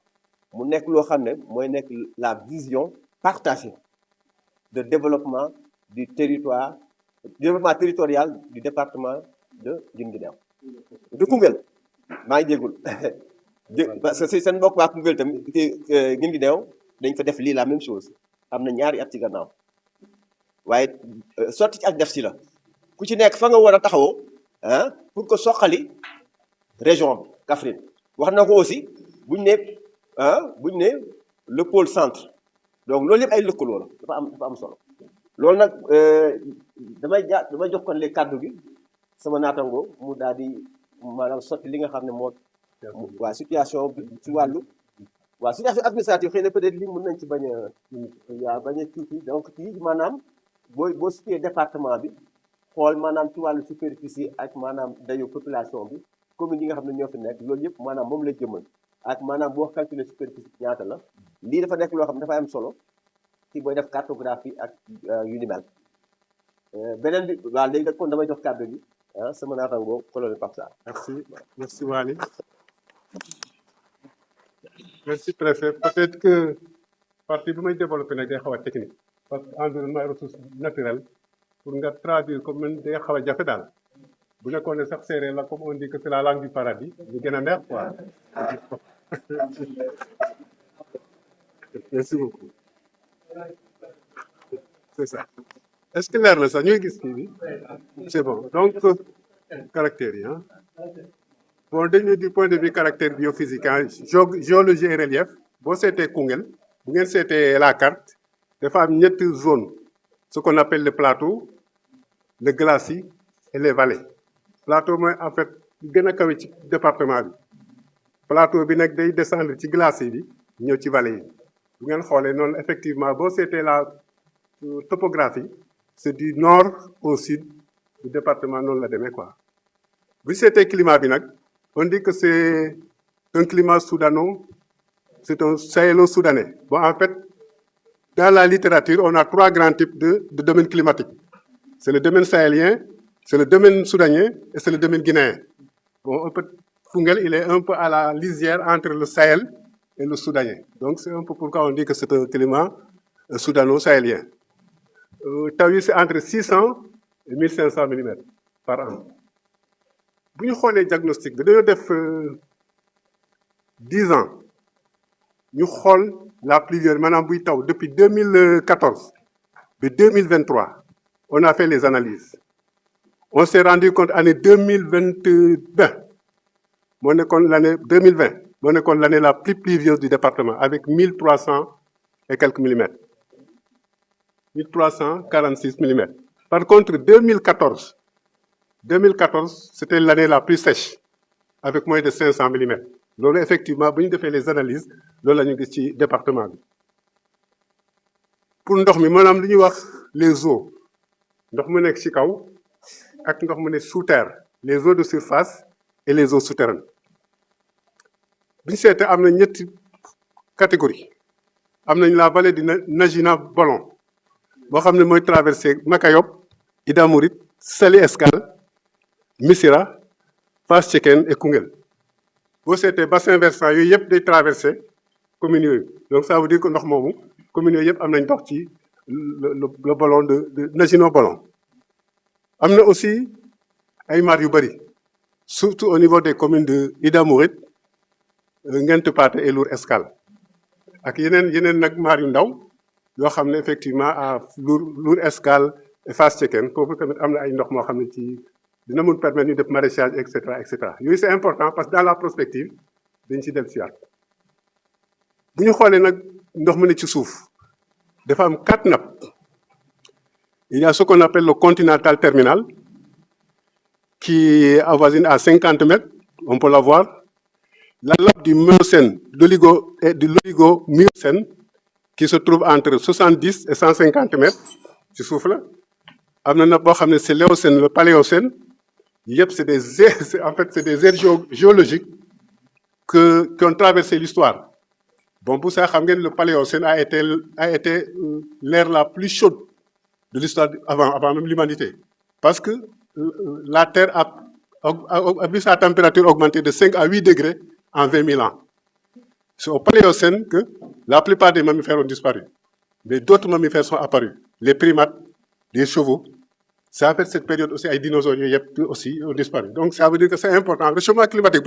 mu nekk loo xam ne mooy nekk la vision partagée de développement du territorial du département de Guinguinéo de Koungheul maa ngi jéggul parce que seen mbokk waa Koungheul tamit Guinguinéo dañ fa def lii la même chose am na 2 at ci gannaaw waaye sotti ci ak def si la ku ci nekk fa nga war a taxawoo pour que soqali région bi Kaffrine wax na ko aussi buñ ne le pôle centre donc loolu yëpp ay lëkkaloo la dafa am solo loolu nag damay jox kon les kàddu gi sama naataango mu daal di maanaam sotti li nga xam ne moo waa situation bi ci wàllu waa situation administrative xëy na peut-être li mën nañ ci bañ a tuuti donc ci maanaam boo situé département bi xool maanaam ci wàllu superficie ak maanaam dayu population bi commune yi nga xam ne ñoo fi nekk loolu yëpp maanaam moom lay jëmal ak maanaam boo calculer superficie ñaata la lii dafa nekk loo xam ne dafay am solo ci booy def cartographie ak yu ni mel beneen bi waaw léegi nag kon damay jox kàddu gi sama naataango colonel Pape Sarr. Merci Waly. Merci préfet. Peut-être que partie bi may développé nag day xaw a technique parce que environnement et ressources naturelles pour nga traduire comme man day xaw a jafe daal bu nekkoon ne sax séeréer la comme on dit que c'est la langue du paradis ñu gën a neex quoi. Merci beaucoup. C'est ça. Est-ce que leer na sax ñooy gis kii bi c'est bon donc caractères yi bon dañu du point de vue caractère biophysique géologie et relief boo seetee Koungheul bu ngeen seetee la carte dafa am 2 zones ce qu'on appelle le plateau le glacis et les vallées plateau mooy en fait gën a kawe ci département bi plateau bi nag day descendre ci glacis bi ñëw ci vallée yi bu ngeen xoolee noonu effectivement boo seetee la topographie c'est du nord au sud du département noonu la demee quoi bu seetee climat bi nag on dit que c'est un climat soudano c'est un sahélo-soudanais bon en fait dans la littérature on a 3 grands types de domaines climatiques c'est le domaine sahélien c'est le domaine soudanien et c'est le domaine guinéen bon Koungheul il est un peu à la lisière entre le Sahel et le soudanien donc c'est un peu pourquoi on dit que c'est un climat soudano-sahélien taw yi c'est entre 600 et 1500 millimètres par an bu ñu xoolee diagnostic bi dañoo def 10 ans ñu xool la pluviose maanaam buy taw depuis 2014 ba 2023 on a fait les analyses on s'est rendu compte année 2020 moo nekkoon l'année 2020 moo nekkoon l'année la plus pluvieuse du département avec 1300 et quelques millimètres 1346 millimètres. Par contre, 2014, c'était l'année la plus sèche, avec moins de 500 millimètres. Donc, effectivement, bu ñu defee les analyses, loolu la ñu gis ci département bi. Pour ndox mi maanaam li ñuy wax les eaux ndox mu nekk ci kaw ak ndox mu nekk sous terre les eaux de surface et les eaux souterraines bi ñu seetee am na ñetti catégorie am nañ la vallée du Najina Bolon boo xam ne mooy traversé Makayop Ida Mouride Saly Escale Missirah Fass Cekkeen et Koungheul boo seetee bassin versant yooyu yëpp day traversé communes yooyu donc ça veut dire que ndox moomu communes yooyu yëpp am nañ ndox ci le ballon de Najina Bolon am na aussi ay mar yu bëri surtout au niveau des communes de Ida Mouride Nguent Pathé et Lour Escale ak yeneen nag maar yu ndaw yoo xam ne effectivement à Lour Escale et Fass Cekkeen foofu tamit am na ay ndox moo xam ne ci dina mun permettre ñu def maraîchage et cetera yooyu c'est important parce que dans la prospective dañ ci del siwaat bu ñu xoolee nag ndox mu ne ci suuf dafa am 4 nappes il y a ce qu'on appelle le continental terminal qui avoisine à 50 mètres on peut la voir. La nappe du Miocène, de l'Oligo-Miocène, qui se trouve entre 70 et 150 mètres, ci suuf la am na nappe boo xam ne c'est l'Éocène, le Paléocène yëpp c'est des aires géologiques qui ont traversé l'histoire. Bon, pour ça xam ngeen le Paléocène a été l'ère la plus chaude de l'histoire avant même l'humanité parce que la Terre a vu sa température augmenter de 5 à 8 degrés en 20 000 ans. C'est au Paléocène que la plupart des mammifères ont disparu. Mais d'autres mammifères sont apparus. Les primates, les chevaux. Ça fait cette période aussi, les dinosaures aussi ont disparu. Donc ça veut dire que c'est important. Le changement climatique,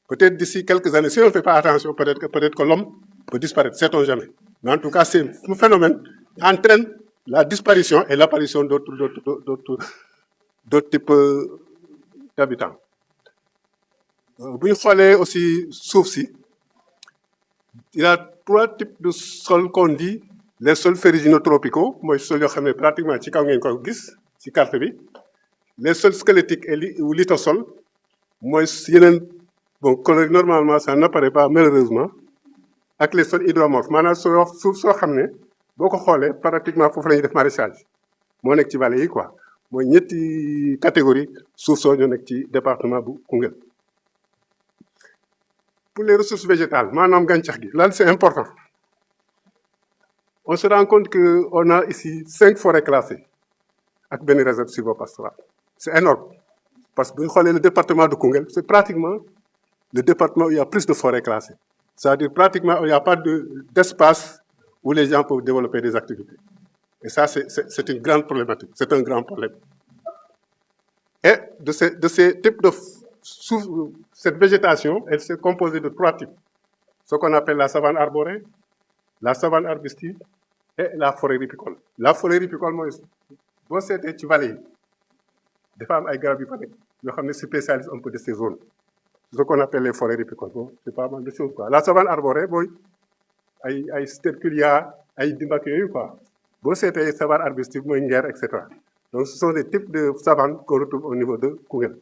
peut-être d'ici quelques années, si on ne fait pas attention, peut-être que l'homme peut disparaître. Sait-on jamais. Mais en tout cas, c'est un phénomène qui entraîne la disparition et l'apparition d'autres types d'habitants. Bu ñu xoolee aussi suuf si il y a 3 types de sols qu'on dit les sols ferruginotropicaux mooy sol yoo xam ne pratiquement ci kaw ngeen ko gis ci carte bi les sols squelettiques ou lithosols mooy yeneen bon couleur normalement ça n'apparaît pas malheureusement ak les sols hydromorphes maanaam suuf soo xam ne boo ko xoolee pratiquement foofu la ñuy def maraîchage moo nekk ci vallée yi quoi mooy ñetti catégorie suuf soo ñoo nekk ci département bu Koungheul. Pour les ressources végétales, là c'est important. On se rend compte qu'on a ici 5 forêts classées avec une réserve sylvopastorale. C'est énorme. Parce que le département de Koungheul, c'est pratiquement le département où il y a plus de forêts classées. C'est-à-dire pratiquement où il n'y a pas d'espace où les gens peuvent développer des activités. Et ça, c'est une grande problématique. C'est un grand problème. Et de ces types de cette végétation, elle s'est composée de 3 types. Ce qu'on appelle la savane arborée, la savane arbustive et la forêt ripicole. La forêt ripicole, moi, bon, c'était ci vallée. Des femmes avec garab yu fa nekk yoo xam ne spécialisent un peu de ces zones. Ce qu'on appelle les forêts ripicoles. Bon, c'est pas mal de choses quoi. La savane arborée, mooy ay sterculia, ay dimbak yooyu quoi. Bon, c'était savane arbustive, mooy ngeer, etc. Donc, ce sont des types de savanes qu'on retrouve au niveau de Koungheul.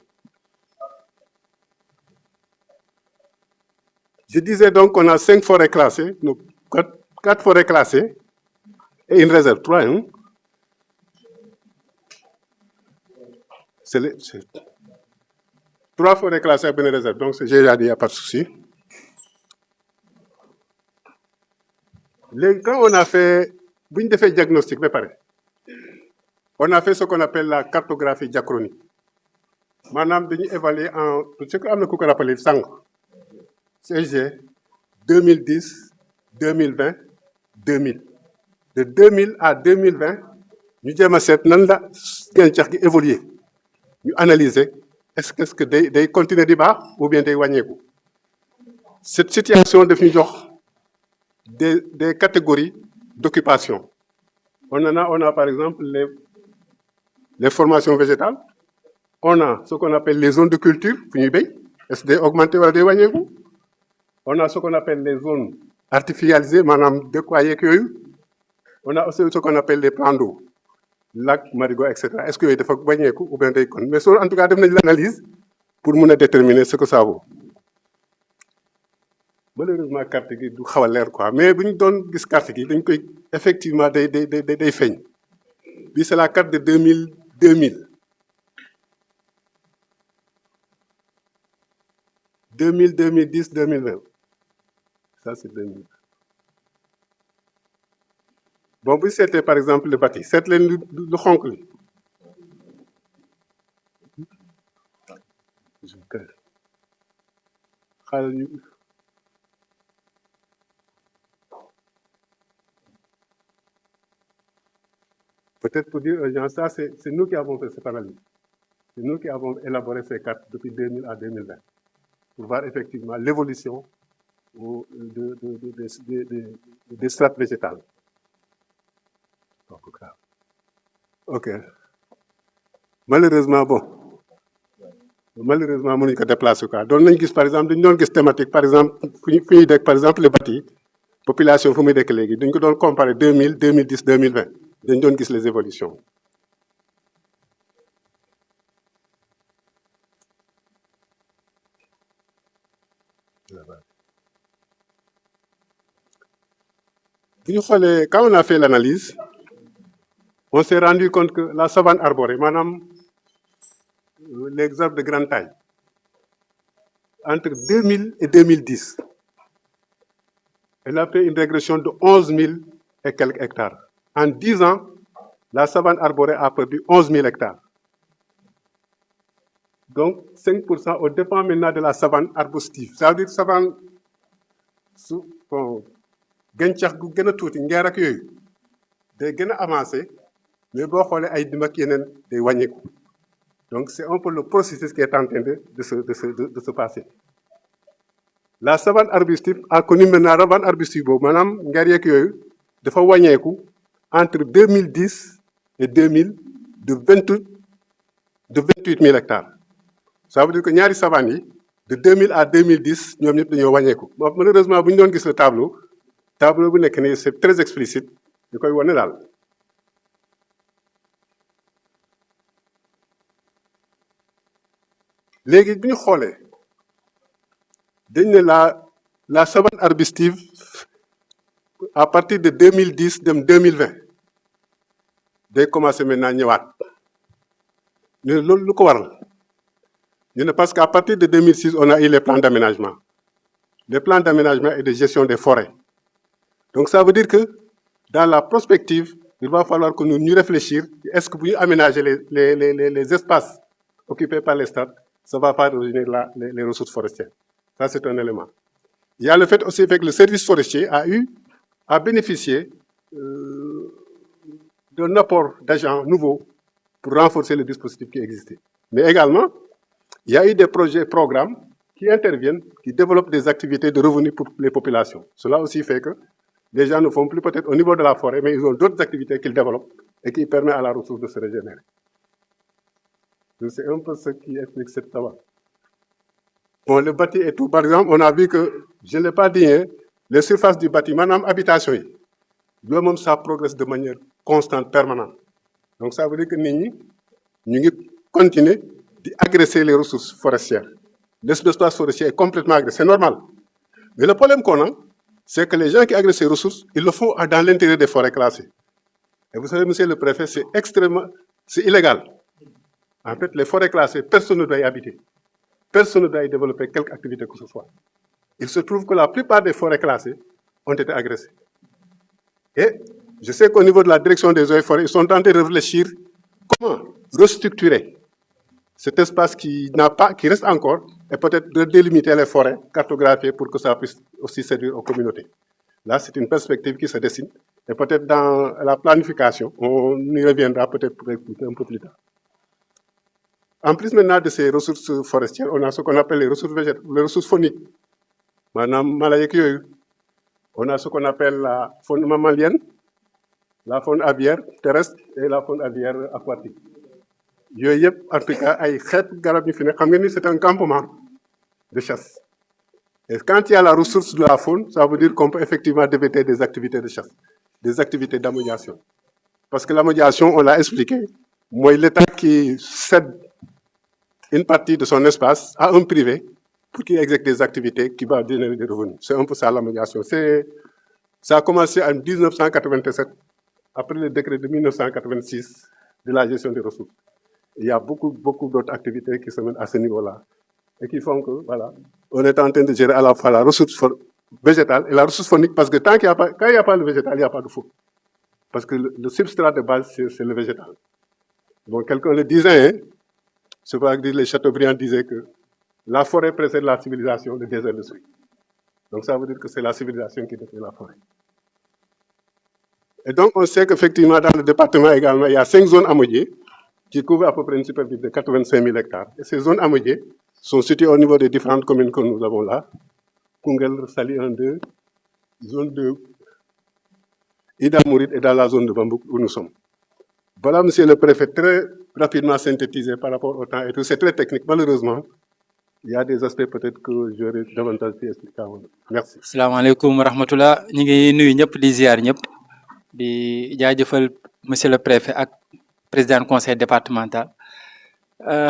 Je disais donc qu'on a 5 forêts classées, 4 forêts classées et une réserve, 3. Hein? C'est 3 forêts classées et une réserve, donc j'ai déjà dit, il n'y a pas de souci. Quand on a fait le diagnostic, on a fait ce qu'on appelle la cartographie diachronique. Madame, nous évaluer en ce qu'on appelle le sang. CG 2010, 2020, 2000. De 2000 à 2020, nous avons évolué. Nous analysons est-ce que des continuer de bas ou bien des wagnéku. Cette situation définit des catégories d'occupation. On a par exemple les formations végétales. On a ce qu'on appelle les zones de culture, est-ce des augmentés ou des wagnéku. On a ce qu'on appelle les zones artificialisées, madame de quoi on a aussi ce qu'on appelle les plans d'eau, lac, marigot, etc. Est-ce qu'il y a des fois ou bien des cons? Mais en tout cas, on a l'analyse pour déterminer ce que ça vaut. Malheureusement, la carte est du quoi. Mais si on donne cette carte, effectivement, des feignes. Puis c'est la carte de 2000. 2010, 2020. Ça, c'est 2000. Bon, puis c'était par exemple le bâti. C'est le xonk li. Peut-être pour dire, ça, c'est nous qui avons fait cette analyse. C'est nous qui avons élaboré ces cartes depuis 2000 à 2020 pour voir effectivement l'évolution des strates végétales. Ok. Malheureusement, mënuñ ko déplacer quoi. Doon nañ gis par exemple dañu doon gis thématique par exemple fu ñuy dëkk par exemple le bâti population fu muy dëkk léegi dañ ko doon comparer 2000 2010 2020 dañ doon gis les évolutions. Bu ñu xoolee quand on a fait l'analyse on s'est rendu compte que la savane arborée maanaam les arbres de grande taille entre 2000 et 2010 elle a fait une régression de 11 000 et quelques hectares. En 10 ans, la savane arborée a perdu 11 000 hectares. Donc 5% au dépend maintenant de la savane arbustive. Ça veut dire savane su bon gàncax gu gën a tuuti ngeer ak yooyu day gën a avancé mais boo xoolee ay dim ak yeneen day wàññeeku. Donc c'est un peu le processus qui est en train de se passer. La savane arbustive a connu maintenant savane arbustive boobu maanaam ngeer yeeg yooyu dafa wàññeeku entre 2010 et 2000 de 28 000 hectares. Ça veut dire que ñaari savane yi de 2000 à 2010 ñoom ñëpp dañoo wàññeeku. Bon malheureusement bu ñu doon gis le tableau bu nekk nii c'est très explicite di koy wane daal. léegi bi ñu xoolee dañ ne la savane arbustive à partir de 2010 dem 2020 day commencer maintenant ñëwaat ñu ne loolu lu ko waral ñu ne parce qu'à partir de 2006 on a eu les plans d'aménagement et de gestion des forêts. Donc ça veut dire que dans la prospective il va falloir que nous réfléchir est-ce que bu ñu aménager les espaces occupés par les strates ça va pas revenir les ressources forestières. Ça, c'est un élément. Il y a le fait aussi que le service forestier a bénéficié d'un apport d'agents nouveaux pour renforcer le dispositif qui existait. Mais également, il y a eu des programmes qui interviennent, qui développent des activités de revenus pour les populations. Cela aussi fait que les gens ne font plus peut-être au niveau de la forêt, mais ils ont d'autres activités qu'ils développent et qui permettent à la ressource de se régénérer. C'est un peu ce qui explique cette savane. Bon, le bâti et tout, par exemple, on a vu que, je ne l'ai pas dit, hein, les surfaces du bâti, maintenant, habitation, même ça progresse de manière constante, permanente. Donc, ça veut dire que nous continuons d'agresser les ressources forestières. L'espace forestier est complètement agressé, c'est normal. Mais le problème qu'on a, c'est que les gens qui agressent ces ressources, ils le font dans l'intérieur des forêts classées. Et vous savez, monsieur le préfet, c'est illégal. En fait, les forêts classées, personne ne doit y habiter. Personne ne doit y développer quelque activité que ce soit. Il se trouve que la plupart des forêts classées ont été agressées. Et je sais qu'au niveau de la direction des eaux et forêts, ils sont en train de réfléchir comment restructurer cet espace qui reste encore et peut-être de délimiter les forêts, cartographier pour que ça puisse aussi servir aux communautés. Là, c'est une perspective qui se dessine. Et peut-être dans la planification, on y reviendra peut-être pour écouter un peu plus tard. En plus maintenant de ces ressources forestières, on a ce qu'on appelle les ressources fauniques. Madame Malayek, on a ce qu'on appelle la faune mammalienne, la faune aviaire terrestre et la faune aviaire aquatique. En tout cas, c'est un campement de chasse. Et quand il y a la ressource de la faune, ça veut dire qu'on peut effectivement développer des activités de chasse, des activités d'ammodiation. Parce que l'ammodiation, on l'a expliqué, moi, l'État qui cède une partie de son espace à un privé pour qu'il exécute des activités qui vont générer des revenus. C'est un peu ça l'ammodiation. Ça a commencé en 1987 après le décret de 1986 de la gestion des ressources. Il y a beaucoup d'autres activités qui se mettent à ce niveau-là et qui font que, voilà, on est en train de gérer à la fois la ressource végétale et la ressource faunique, parce que quand il n'y a pas le végétal, il n'y a pas de faune. Parce que le substrat de base, c'est le végétal. Donc, quelqu'un le disait, hein, je crois que les Chateaubriand disaient que la forêt précède la civilisation, le désert le suit. Donc, ça veut dire que c'est la civilisation qui détruit la forêt. Et donc, on sait qu'effectivement, dans le département également, il y a 5 zones amodiées qui couvrent à peu près une superficie de 85 000 hectares. Et ces zones amodiées sont situées au niveau des différentes communes que nous avons là. Koungheul, Saly 1, 2, zone 2, Ida Mouride et dans la zone de Bambouk où nous sommes. Voilà, monsieur le préfet, très rapidement synthétisé par rapport au temps et tout. C'est très technique, malheureusement. Il y a des aspects peut-être que j'aurais davantage pu expliquer. Merci. Salaamaaleykum wa rahmatullah ñu ngi nuyu ñëpp di ziar ñëpp di jaajëfal monsieur le préfet ak président conseil départemental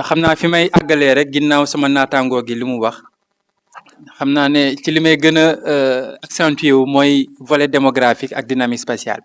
xam naa fi may àggalee rek ginnaaw sama naataangoo gi li mu wax xam naa ne ci li may gën a accentuer wu mooy volet démographique ak dynamique spatiale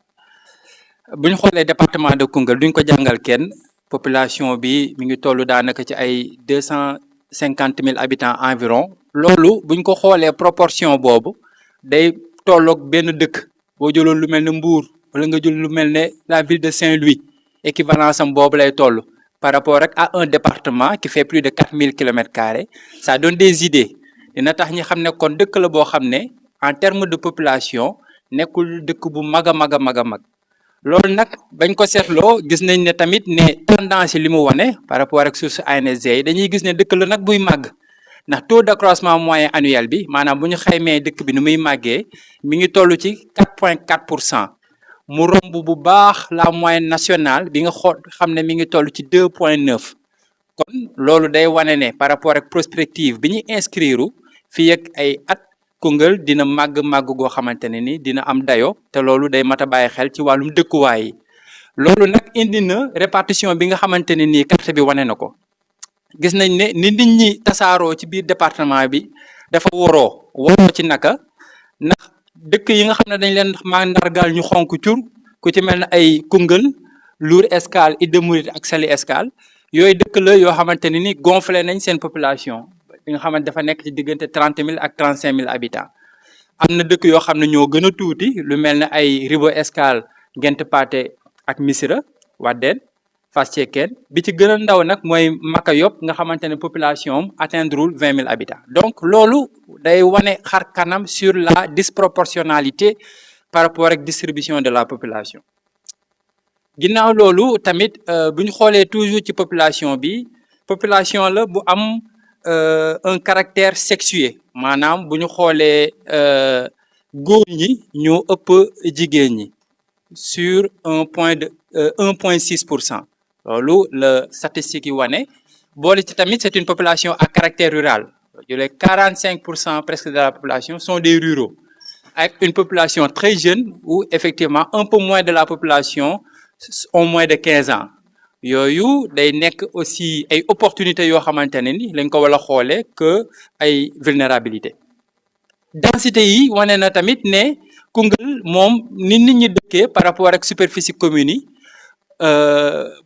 bu ñu xoolee département de Koungheul duñ ko jàngal kenn population bi mi ngi toll daanaka ci ay 250 000 habitants environ loolu buñ ko xoolee proportion boobu day tolloog benn dëkk boo jëloon lu mel ne Mbour wala nga jël lu mel ne la ville de Saint-Louis équivalence am boobu lay toll par rapport ak à un département qui fait plus de 4000 km². Ça donne des idées dina tax ñi xam ne kon dëkk la boo xam ne en terme de population nekkul dëkk bu mag a mag a mag a mag loolu nag bañ ko seetloo gis nañ ne tamit ne tendance yi li mu wane par rapport ak source ANSD yi dañuy gis ne dëkk la nag buy màgg ndax taux d'accroissement moyen annuel bi maanaam bu ñu xaymee dëkk bi nu muy màggee mi ngi toll ci 4,4%. mu romb bu baax la moyenne nationale bi nga xool xam ne mi ngi toll ci 2,9 kon loolu day wane ne par rapport ak prospective bi ñu inscrire fii ak ay at Koungheul dina màgg goo xamante ne ni dina am dayo te loolu day mat a bàyyi xel ci wàllum dëkkuwaay yi loolu nag indi na répartition bi nga xamante ne nii carte bi wane na ko gis nañ ne ni nit ñi tasaaroo ci biir département bi dafa waroo ci naka ndax dëkk yi nga xam ne dañ leen mandargaal ñu xonk cur ku ci mel ne ay Koungheul Lour Escale Ida Mouride ak Saly Escale yooyu dëkk la yoo xamante ne ni gonflé nañ seen population bi nga xamante dafa nekk ci diggante 30 000 ak 35 000 habitants am na dëkk yoo xam ne ñoo gën a tuuti lu mel ne ay Ribo Escale Gent Pathé ak Missirah Wadène Fass Cekkeen bi ci gën a ndaw nag mooy Maka Yop nga xamante ne population am atteindrewul 20 000 habitants donc loolu day wane xar kanam sur la disproportionnalité par rapport ak distribution de la population ginnaaw loolu tamit bu ñu xoolee toujours ci population bi population la bu am un caractère sexué maanaam bu ñu xoolee góor ñi ñoo ëpp jigéen ñi sur 1,6%. loolu la statistique yi wane boole ci tamit c'est une population à caractère rural les 45% presque de la population sont des ruraux avec une population très jeune où effectivement un peu moins de la population ont moins de 15 ans yooyu day nekk aussi ay opportunités yoo xamante ne ni lañ ko wala xoolee que ay vulnérabilité densité yi wane na tamit ne Koungheul moom ni nit ñi dëkkee par rapport ak superficie commune yi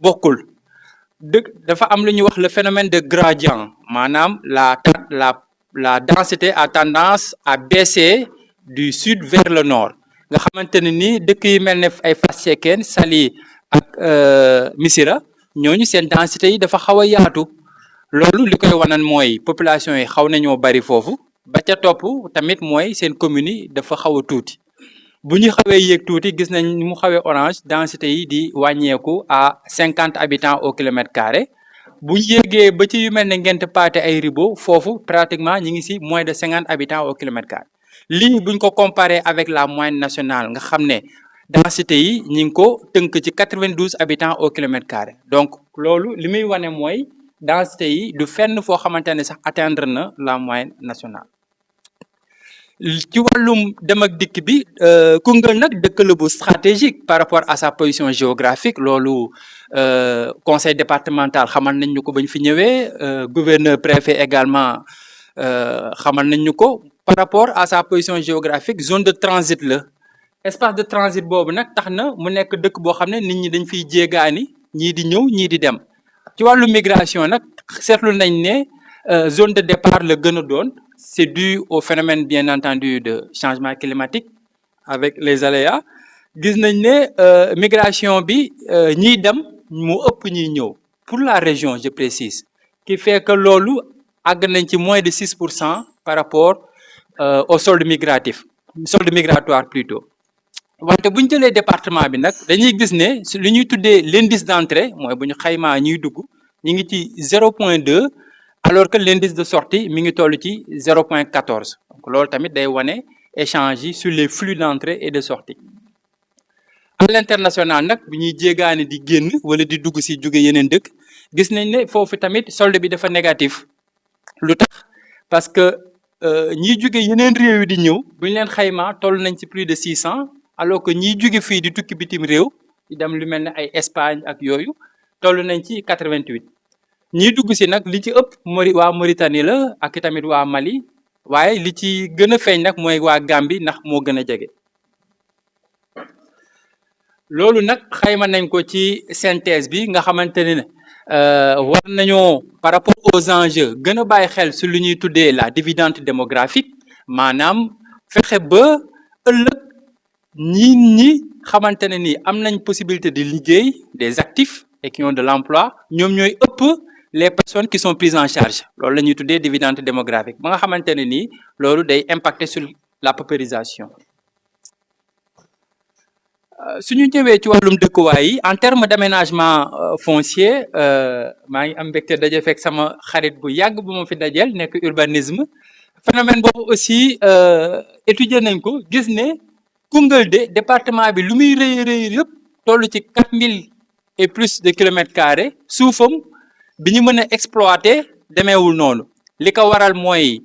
bokkul dafa am lu ñuy wax le phénomène de gradient maanaam la densité a tendance à baisser du sud vers le nord nga xamante ne ni dëkk yi mel ne ay Fass Cekkeen Saly ak Missirah ñooñu seen densité yi dafa xaw a yaatu loolu li koy wanan mooy population yi xaw nañoo bari foofu ba ca topp tamit mooy seen communes yi dafa xaw a tuuti bu ñu xawee yéeg tuuti gis nañ mu xawee orange densité yi di wàññeeku à 50 habitants au km². bu ñu yéegee ba ci yu mel ne Gent Pathé ay Ribo foofu pratiquement ñi ngi si moins de 50 habitants au km². lii buñ ko comparé avec la moyenne nationale nga xam ne densité yi ñi ngi ko tënk ci 92 habitants au km². donc loolu li muy wane mooy densité yi du fenn foo xamante ne sax atteindre na la moyenne nationale. ci wàllum dem ak dikk bi Koungheul nag dëkk la bu stratégique par rapport à sa position géographique loolu conseil départemental xamal nañ ñu ko bañ fi ñëwee gouverneur préfet également xamal nañ ñu ko par rapport à sa position géographique zone de transit la espace de transit boobu nag tax na mu nekk dëkk boo xam ne nit ñi dañ fiy jéegaani ñii di ñëw ñii di dem ci wàllu migration nag seetlu nañ ne zone de départ la gën a doon c'est dû au phénomène bien entendu de changement climatique avec les aléas gis nañ ne migration bi ñiy dem mu ëpp ñiy ñëw pour la région je précise qui fait que loolu àgg nañ ci moins de 6% par rapport au solde migratoire plutôt wante bu ñu jëlee département bi nag dañuy gis ne li ñuy tuddee l'indice d'entrée mooy bu ñu xaymaa ñuy dugg ñu ngi ci 0,2 alors que l'indice de sortie mi ngi toll ci 0,14 donc loolu tamit day wane échange yi sur les flux d'entrée et de sortie à l'international nag bu ñuy jéegaani di génn wala di dugg si jóge yeneen dëkk gis nañ ne foofu tamit solde bi dafa négatif lu tax parce que ñiy jóge yeneen réew yi di ñëw bu ñu leen xaymaa toll nañ ci plus de 600 alors que ñiy jóge fii di tukki bitim réew di dem lu mel ne ay Espagne ak yooyu toll nañ ci 88 ñiy dugg si nag li ci ëpp waa Mauritanie la ak tamit waa Mali waaye li ci gën a feeñ nag mooy waa Gambie ndax moo gën a jege. loolu nag xayma nañ ko ci synthèse bi nga xamante ne war nañoo par rapport aux enjeux gën a bàyyi xel su lu ñuy tuddee la dividende démographique maanaam fexe ba ëllëg ñi xamante ne ni am nañ possibilité de liggéey des actifs et qui ont de l'emploi ñoom ñooy ëpp les personnes qui sont prises en charge loolu la ñuy tuddee dividende démographique ba nga xamante ne nii loolu day impacter sur la paupérisation suñu ñëwee ci wàllum dëkkuwaay yi en terme d'aménagement foncier maa ngi am mbégte daje fekk sama xarit bu yàgg bu ma fi dajeel nekk urbanisme phénomène boobu aussi étudier nañ ko gis ne Koungheul de département bi lu muy rëy yëpp toll ci 4000 et plus de kilomètres carrés suufam bi ñu mën a exploiter demeewul noonu li ko waral mooy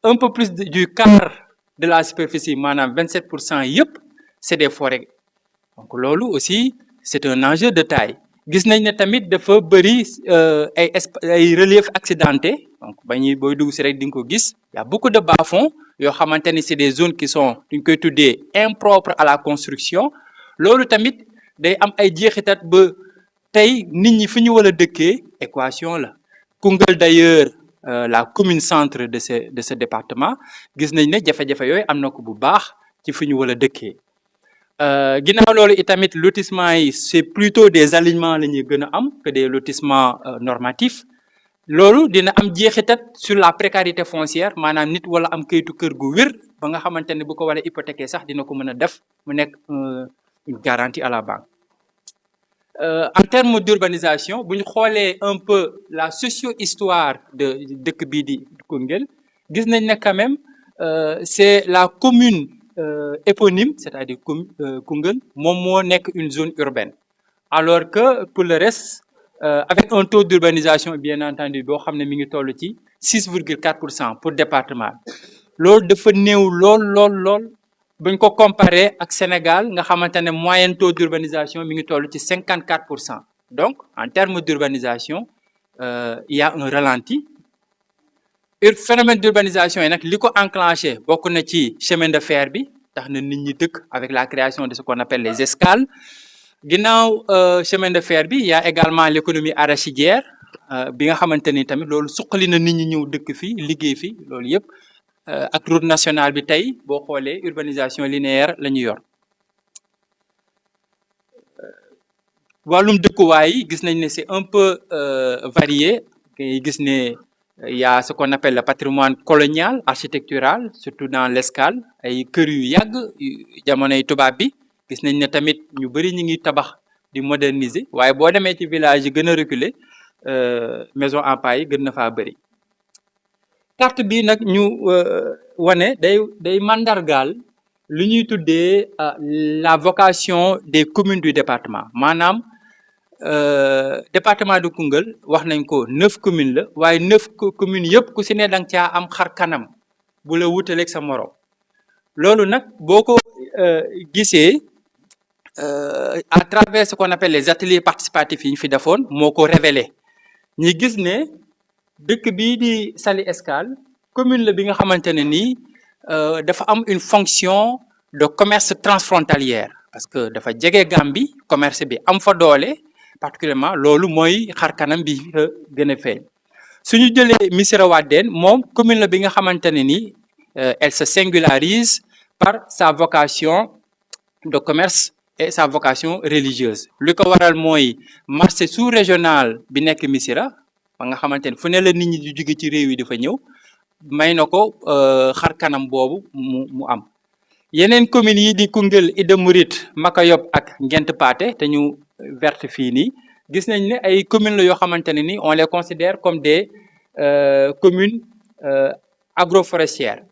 un peu plus du quart de la superficie maanaam 27% yëpp c'est des forêts donc loolu aussi c'est un enjeu de taille gis nañ ne tamit dafa bëri ay reliefs accidentés donc booy dugg si rek di nga ko gis y a beaucoup de bas-fonds yoo xamante ni c'est des zones qui sont duñ koy tuddee impropres à la construction loolu tamit day am ay jeexitat ba tey nit ñi fi ñu war a dëkkee équation la Koungheul d'ailleurs la commune centre de ce département gis nañ ne jafe-jafe yooyu am na ko bu baax ci fi ñu war a dëkkee ginnaaw loolu itamit lotissement yi c'est plutôt des alignements la ñuy gën a am que des lotissements normatifs loolu dina am jeexitat sur la précarité foncière maanaam nit wala am kayitu kër gu wér ba nga xamante ne bu ko war a hypothéquer sax dina ko mën a def mu nekk une garantie à la banque en termes d'urbanisation bu ñu xoolee un peu la socio-histoire de dëkk bii di Koungheul gis nañ ne quand même c'est la commune éponyme c'est-à-dire Koungheul moom moo nekk une zone urbaine alors que pour le reste avec un taux d'urbanisation bien entendu boo xam ne mi ngi toll ci 6,4% pour département loolu dafa néew lool buñ ko comparer ak Sénégal nga xamante ne moyen taux d'urbanisation mi ngi toll ci 54% donc en termes d'urbanisation il y a un ralenti phénomène d'urbanisation yi nag li ko enclenché bokk na ci chemin de fer bi tax na nit ñi dëkk avec la création de ce qu'on appelle les escales ginnaaw chemin de fer bi il y a également l'économie arachidière bi nga xamante ni tamit loolu suqali na nit ñi ñëw dëkk fii liggéey fii loolu yëpp ak route nationale bi tey boo xoolee urbanisation linéaire la ñu yor wàllum dëkkuwaay yi gis nañ ne c'est un peu varié ngay gis ne il y a ce qu'on appelle le patrimoine colonial architectural surtout dans l'escale ay kër yu yàgg jamonoy tubaab bi gis nañ ne tamit ñu bari ñu ngi tabax di moderniser waaye boo demee ci village yi gën a reculer maison en paille yi gën na faa bari carte bi nag ñu wane day mandargaal lu ñuy tuddee la vocation des communes du département maanaam département de Koungheul wax nañ ko 9 communes la waaye 9 communes yëpp ku si ne da nga caa am xar kanam bu la wutaleeg sa morom loolu nag boo ko gisee à travers ce qu'on appelle les ateliers participatifs yi ñu fi defoon moo ko révélé ñi gis ne dëkk bii di Saly Escale commune la bi nga xamante ne nii dafa am une fonction de commerce transfrontalière parce que dafa jege Gambie commerce bi am fa doole particulièrement loolu mooy xar kanam bi gën a feeñ suñu jëlee Missirah Wadène moom commune la bi nga xamante ne ni elle se singularise par sa vocation de commerce et sa vocation religieuse li ko waral mooy marché sous-régional bi nekk Missirah ba nga xamante ne fu ne la nit ñi di jóge ci réew yi dafa ñëw may na ko xar kanam boobu mu am yeneen communes yi di Koungheul Ida Mouride Makayop ak Ngent Pathé te ñu verte fii nii gis nañ ne ay communes la yoo xamante ne ni on les considère comme des communes agroforestières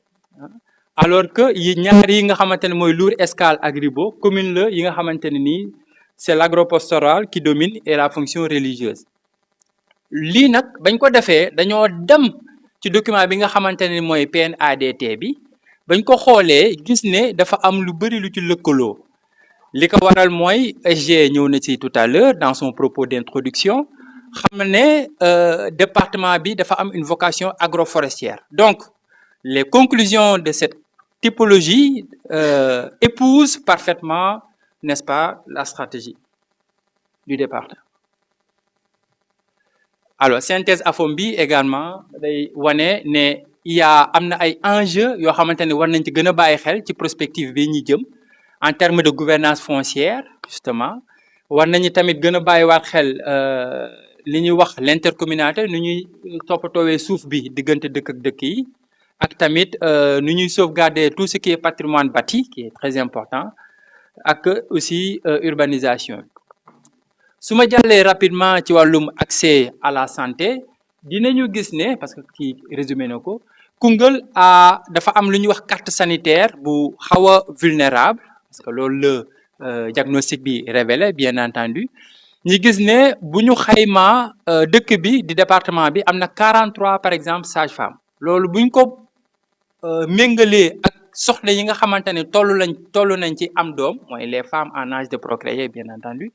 alors que ñaar yi nga xamante ne mooy Lour Escale ak Ribo commune la yi nga xamante ne nii c'est l'agropastoral qui domine et la fonction religieuse lii nag bañ ko defee dañoo dem ci document bi nga xamante ne mooy PNADT bi bañ ko xoolee gis ne dafa am lu bëri lu ci lëkkaloo li ko waral mooy SG ñëw na ci tout à l'heure dans son propos d'introduction xam ne département bi dafa am une vocation agroforestière donc les conclusions de cette typologie épousent parfaitement, n'est-ce pas, la stratégie du département. Alors synthèse AFOMBI également day wane ne il y a am na ay enjeux yoo xamante ne war nañ ci gën a bàyyi xel ci prospective bi ñu jëm en termes de gouvernance foncière justement war nañu tamit gën a bàyyiwaat xel li ñuy wax l'intercommunalité nu ñuy toppatoowee suuf bi diggante dëkk ak dëkk yi ak tamit nu ñuy sauvegarder tout ce qui est patrimoine bâti qui est très important ak aussi urbanisation su ma jàllee rapidement ci wàllum accès à la santé dinañu gis ne parce que kii résumé na ko Koungheul dafa am lu ñuy wax carte sanitaire bu xaw a vulnérable parce que loolu la diagnostic bi révélé bien entendu ñi gis ne bu ñu xaymaa dëkk bi di département bi am na 43 par exemple sages-femmes loolu buñ ko méngalee ak soxla yi nga xamante ne toll nañ ci am doom mooy les femmes en âge de procréer bien entendu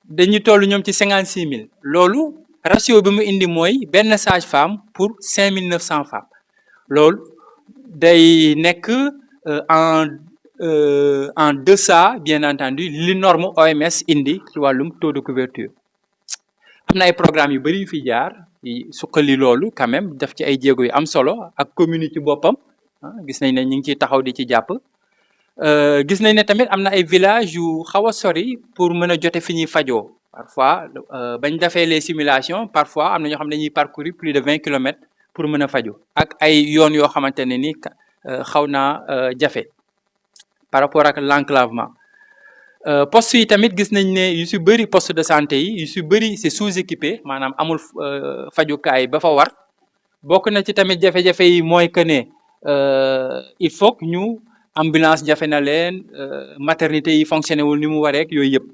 dañuy toll ñoom ci 56 000 loolu ratio bi mu indi mooy benn sage-femme pour 5 900 femmes loolu day nekk en deçà bien entendu li norme OMS indi ci wàllum taux de couverture am na ay programmes yu bari yu fi jaar yi suqali loolu quand même def ci ay jéego yu am solo ak commune ci boppam gis nañ ne ñu ngi ciy taxaw di ci jàpp gis nañ ne tamit am na ay villages yu xaw a sori pour mën a jote fi ñuy fajoo parfois bañ defee les simulations parfois am na ñoo xam ne dañuy parcourir plus de 20 kilomètres pour mën a faju ak ay yoon yoo xamante ne ni xaw naa jafe par rapport ak l'enclavement poste yi tamit gis nañ ne yu si bëri poste de santé yi yu si bëri c'est sous-équipé maanaam amul fajukaay ba fa war bokk na ci tamit jafe-jafe yi mooy que ne il faut que ñu ambulance jafe na leen maternité yi fonctionné wul ni mu waree ak yooyu yëpp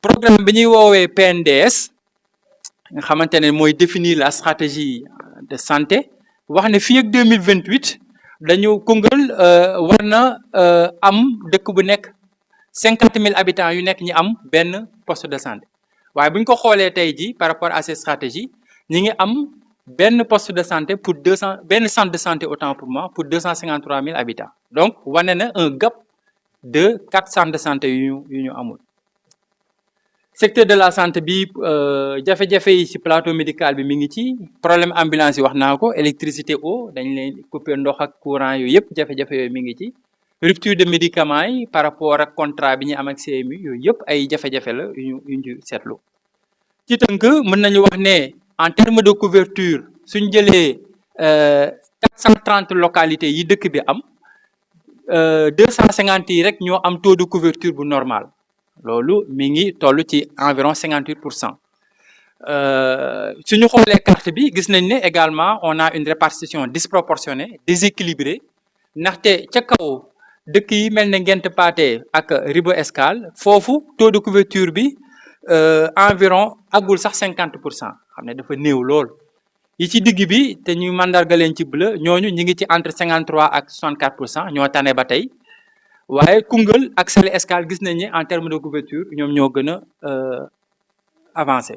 programme bi ñuy woowee PNDS nga xamante ne mooy définir la stratégie de santé wax ne fii ak 2028 dañu Koungheul war na am dëkk bu nekk 50 000 habitants yu nekk ñi am benn poste de santé waaye bu ñu ko xoolee tey jii par rapport à cette stratégie ñi ngi am benn poste de santé pour benn centre de santé autant pour moi pour 253 000 habitants donc wane na un gap de 4 centres de santé yu ñu amul. secteur de la santé bi jafe-jafe yi ci plateau médical bi mi ngi ci problème ambulance yi wax naa ko électricité eau dañ leen couper ndox ak courant yooyu yëpp jafe-jafe yooyu mi ngi ci rupture de médicaments yi par rapport ak contrat bi ñu am ak CMU yooyu yëpp ay jafe-jafe la yu ñu seetlu ci tënk mën nañu wax ne en termes de couverture suñ jëlee 430 localités yi dëkk bi am 250 yi rek ñoo am taux de couverture bu normal loolu mi ngi toll ci environ 58%. suñu xoolee carte bi gis nañ ne également on a une répartition disproportionnée déséquilibrée ndaxte ca kaw dëkk yi mel ne Ngent Pathé ak Ribo Escale foofu taux de couverture bi environ agul sax 50% xam ne dafa néew lool yi ci digg bi te ñu mandargaleen ci bleu ñooñu ñu ngi ci entre 53 ak 64% ñoo tane ba tey waaye Koungheul ak Salé Escale gis nañ ne en termes de couverture ñoom ñoo gën a avancé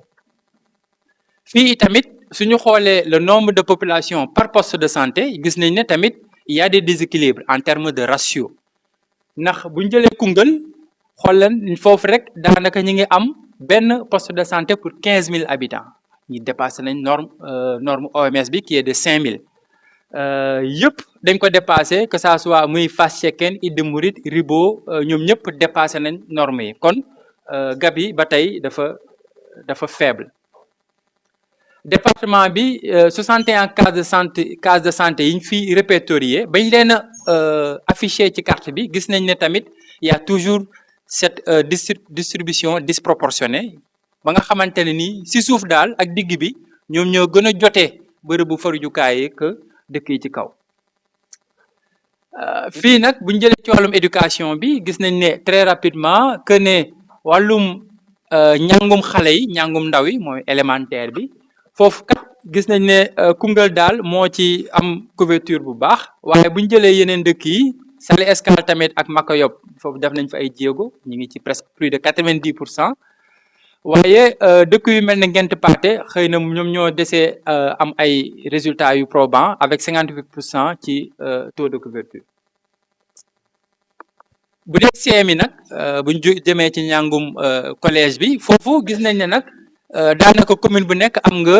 fii tamit suñu xoolee le nombre de population par poste de santé gis nañ ne tamit il y a des déséquilibres en termes de ratio ndax bu ñu jëlee Koungheul xool leen foofu rek daanaka ñi ngi am benn poste de santé pour 15 000 habitants ñi dépassé nañ norme OMS bi qui est de 5 000 yëpp dañ ko dépassé que ça soit muy Fass Cekkeen Idda Mouride Ribo ñoom ñëpp dépassé nañ normes yi kon gab yi ba tey dafa faible. Département bi 61 cases de santé yi ñu fi répertorié bañ leen a affiché ci carte bi gis nañ ne tamit y a toujours cette distribution disproportionnée ba nga xamante ne nii si suuf daal ak digg bi ñoom ñoo gën a jotee bërëbu farujukaay yi que dëkk yi ci kaw. Fii nag bu ñu jëlee ci wàllum éducation bi gis nañ ne très rapidement que ne wàllum njàngum xale yi njàngum ndaw yi mooy élémentaire bi. foofu kat gis nañ ne Koungheul daal moo ci am couverture bu baax waaye bu ñu jëlee yeneen dëkk yi Saly Escale tamit ak Makayop foofu def nañ fa ay jéego ñu ngi ci presque plus de 90%. waaye dëkk yu mel ne Ngent Pathé xëy na ñoom ñoo desee am ay résultats yu probants avec 58% ci taux de couverture. bu dee CM yi nag bu ñu jëmee ci njàngum collège bi foofu gis nañ ne nag. daanaka commune bu nekk am nga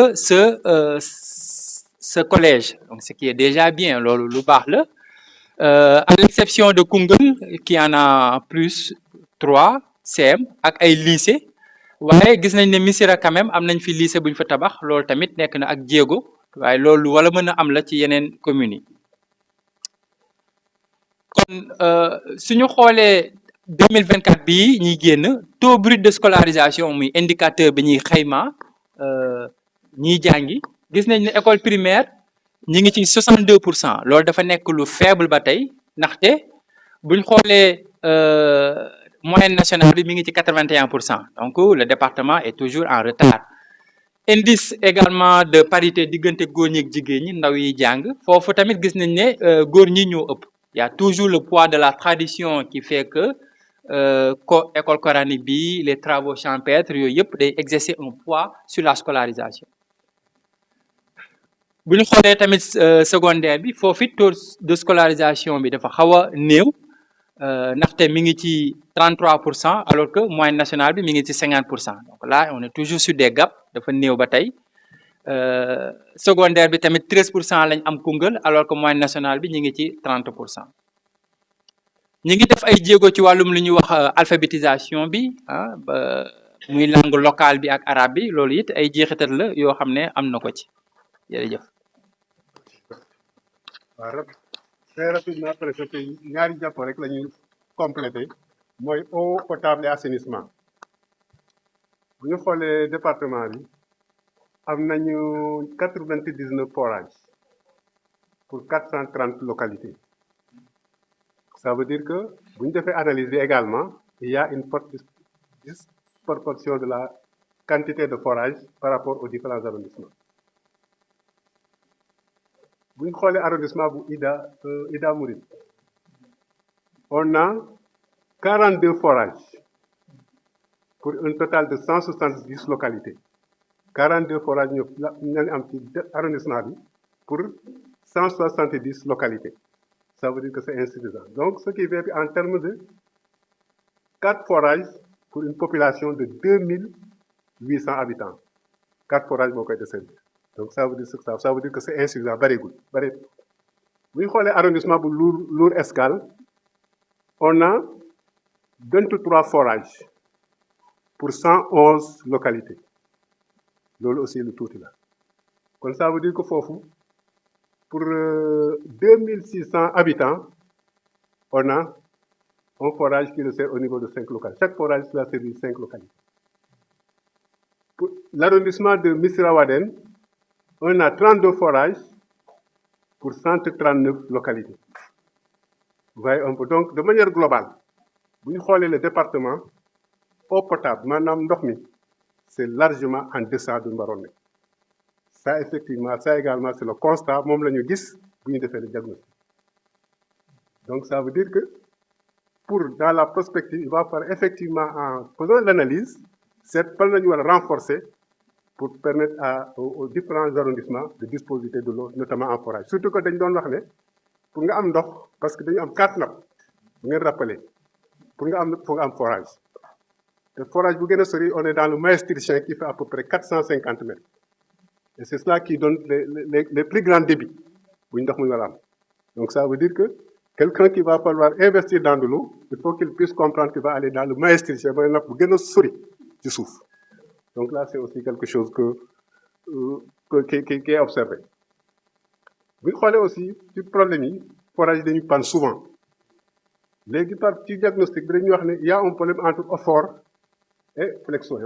sa collège donc ce qui est déjà bien loolu lu baax la à l'exception de Koungheul qui en a plus 3 CM ak ay lycée waaye gis nañ ne Missirah quand même am nañ fi lycée bu ñu fa tabax loolu tamit nekk na ak jéego waaye loolu wala mën a am la ci yeneen communes yi kon suñu xoolee 2024 bii ñuy génn taux brut de scolarisation muy indicateur bi ñuy xayma ñiy jàngi gis nañ ne école primaire ñi ngi ci 62% loolu dafa nekk lu faible ba tey ndaxte buñ xoolee moyenne nationale bi mi ngi ci 81% donc le département est toujours en retard. Indice également de parité diggante góor ñi ak jigéen ñi ndaw yi jàng foofu tamit gis nañ ne góor ñi ñoo ëpp y a toujours le poids de la tradition qui fait que école coranique bi les travaux champêtres yooyu yëpp day exercer un poids sur la scolarisation. bu ñu xoolee tamit secondaire bi foofu it taux de scolarisation bi dafa xaw a néew ndaxte mi ngi ci 33% alors que moyenne nationale bi mi ngi ci 50% donc là on est toujours sur des gaps dafa néew ba tey secondaire bi tamit 13% lañ am Koungheul alors que moyenne nationale bi ñu ngi ci 30%. ñi ngi def ay jéego ci wàllum li ñuy wax alphabétisation bi muy langue locale bi ak arabe bi loolu it ay jeexital la yoo xam ne am na ko ci jërëjëf. waaw très rapidement parce que ñaari jàpp rek la ñuy complété mooy eau potable et assainissement bu ñu xoolee département bi am nañu 99 forages pour 430 localités. Ça veut dire que bu ñu defee analyse bi également il y a une forte disproportion de la quantité de forage par rapport aux différents arrondissements. bu ñu xoolee arrondissement bu Idda Mouride on a 42 forages pour un total de 170 localités 42 forages ñoo am ci arrondissement bi pour 170 localités. Ça veut dire que c'est insuffisant. Donc, ce qui fait qu'en termes de 4 forages pour une population de 2800 habitants. 4 forages vont être desservis. Donc, ça veut dire que c'est insuffisant. Very good. Oui, l'arrondissement de Lour Escale, on a 23 forages pour 111 localités. C'est aussi le tout là. Donc, ça veut dire que pour 2600 habitants, on a un forage qui le sert au niveau de 5 localités. Chaque forage doit servir 5 localités. Pour l'arrondissement de Missirah Wadène, on a 32 forages pour 139 localités. Vous voyez un peu. Donc, de manière globale, vous voyez le département, eau potable, madame Ndokmi, c'est largement en deçà de Mbaronne. Ça, effectivement, ça également, c'est le constat, même le gis, vous avez fait le diagnostic. Donc, ça veut dire que, dans la prospective, il va falloir effectivement, en faisant l'analyse, cette plan va renforcer pour permettre aux différents arrondissements de disposer de l'eau, notamment en forage. Surtout que nous avons pour nga am ndox parce que dañu am 4 nappes bu ngeen rappeler pour nga am faut nga am forage te forage bu gën a sori on est dans le Maastrichtien qui fait à peu près 450 mètres et c'est cela qui donne les plus grands débits bu ndox muy war a am donc ça veut dire que quelqu'un qui va falloir investir dans de l'eau il faut qu'il puisse comprendre qu'il va aller dans le Maastrichtien ba napp bu gën a sori ci suuf donc là c'est aussi quelque chose qui est observé bu ñu xoolee aussi ci problème yi forage dañuy panne souvent léegi par ci diagnostic bi dañuy wax ne il y a un problème entre effort et flexion.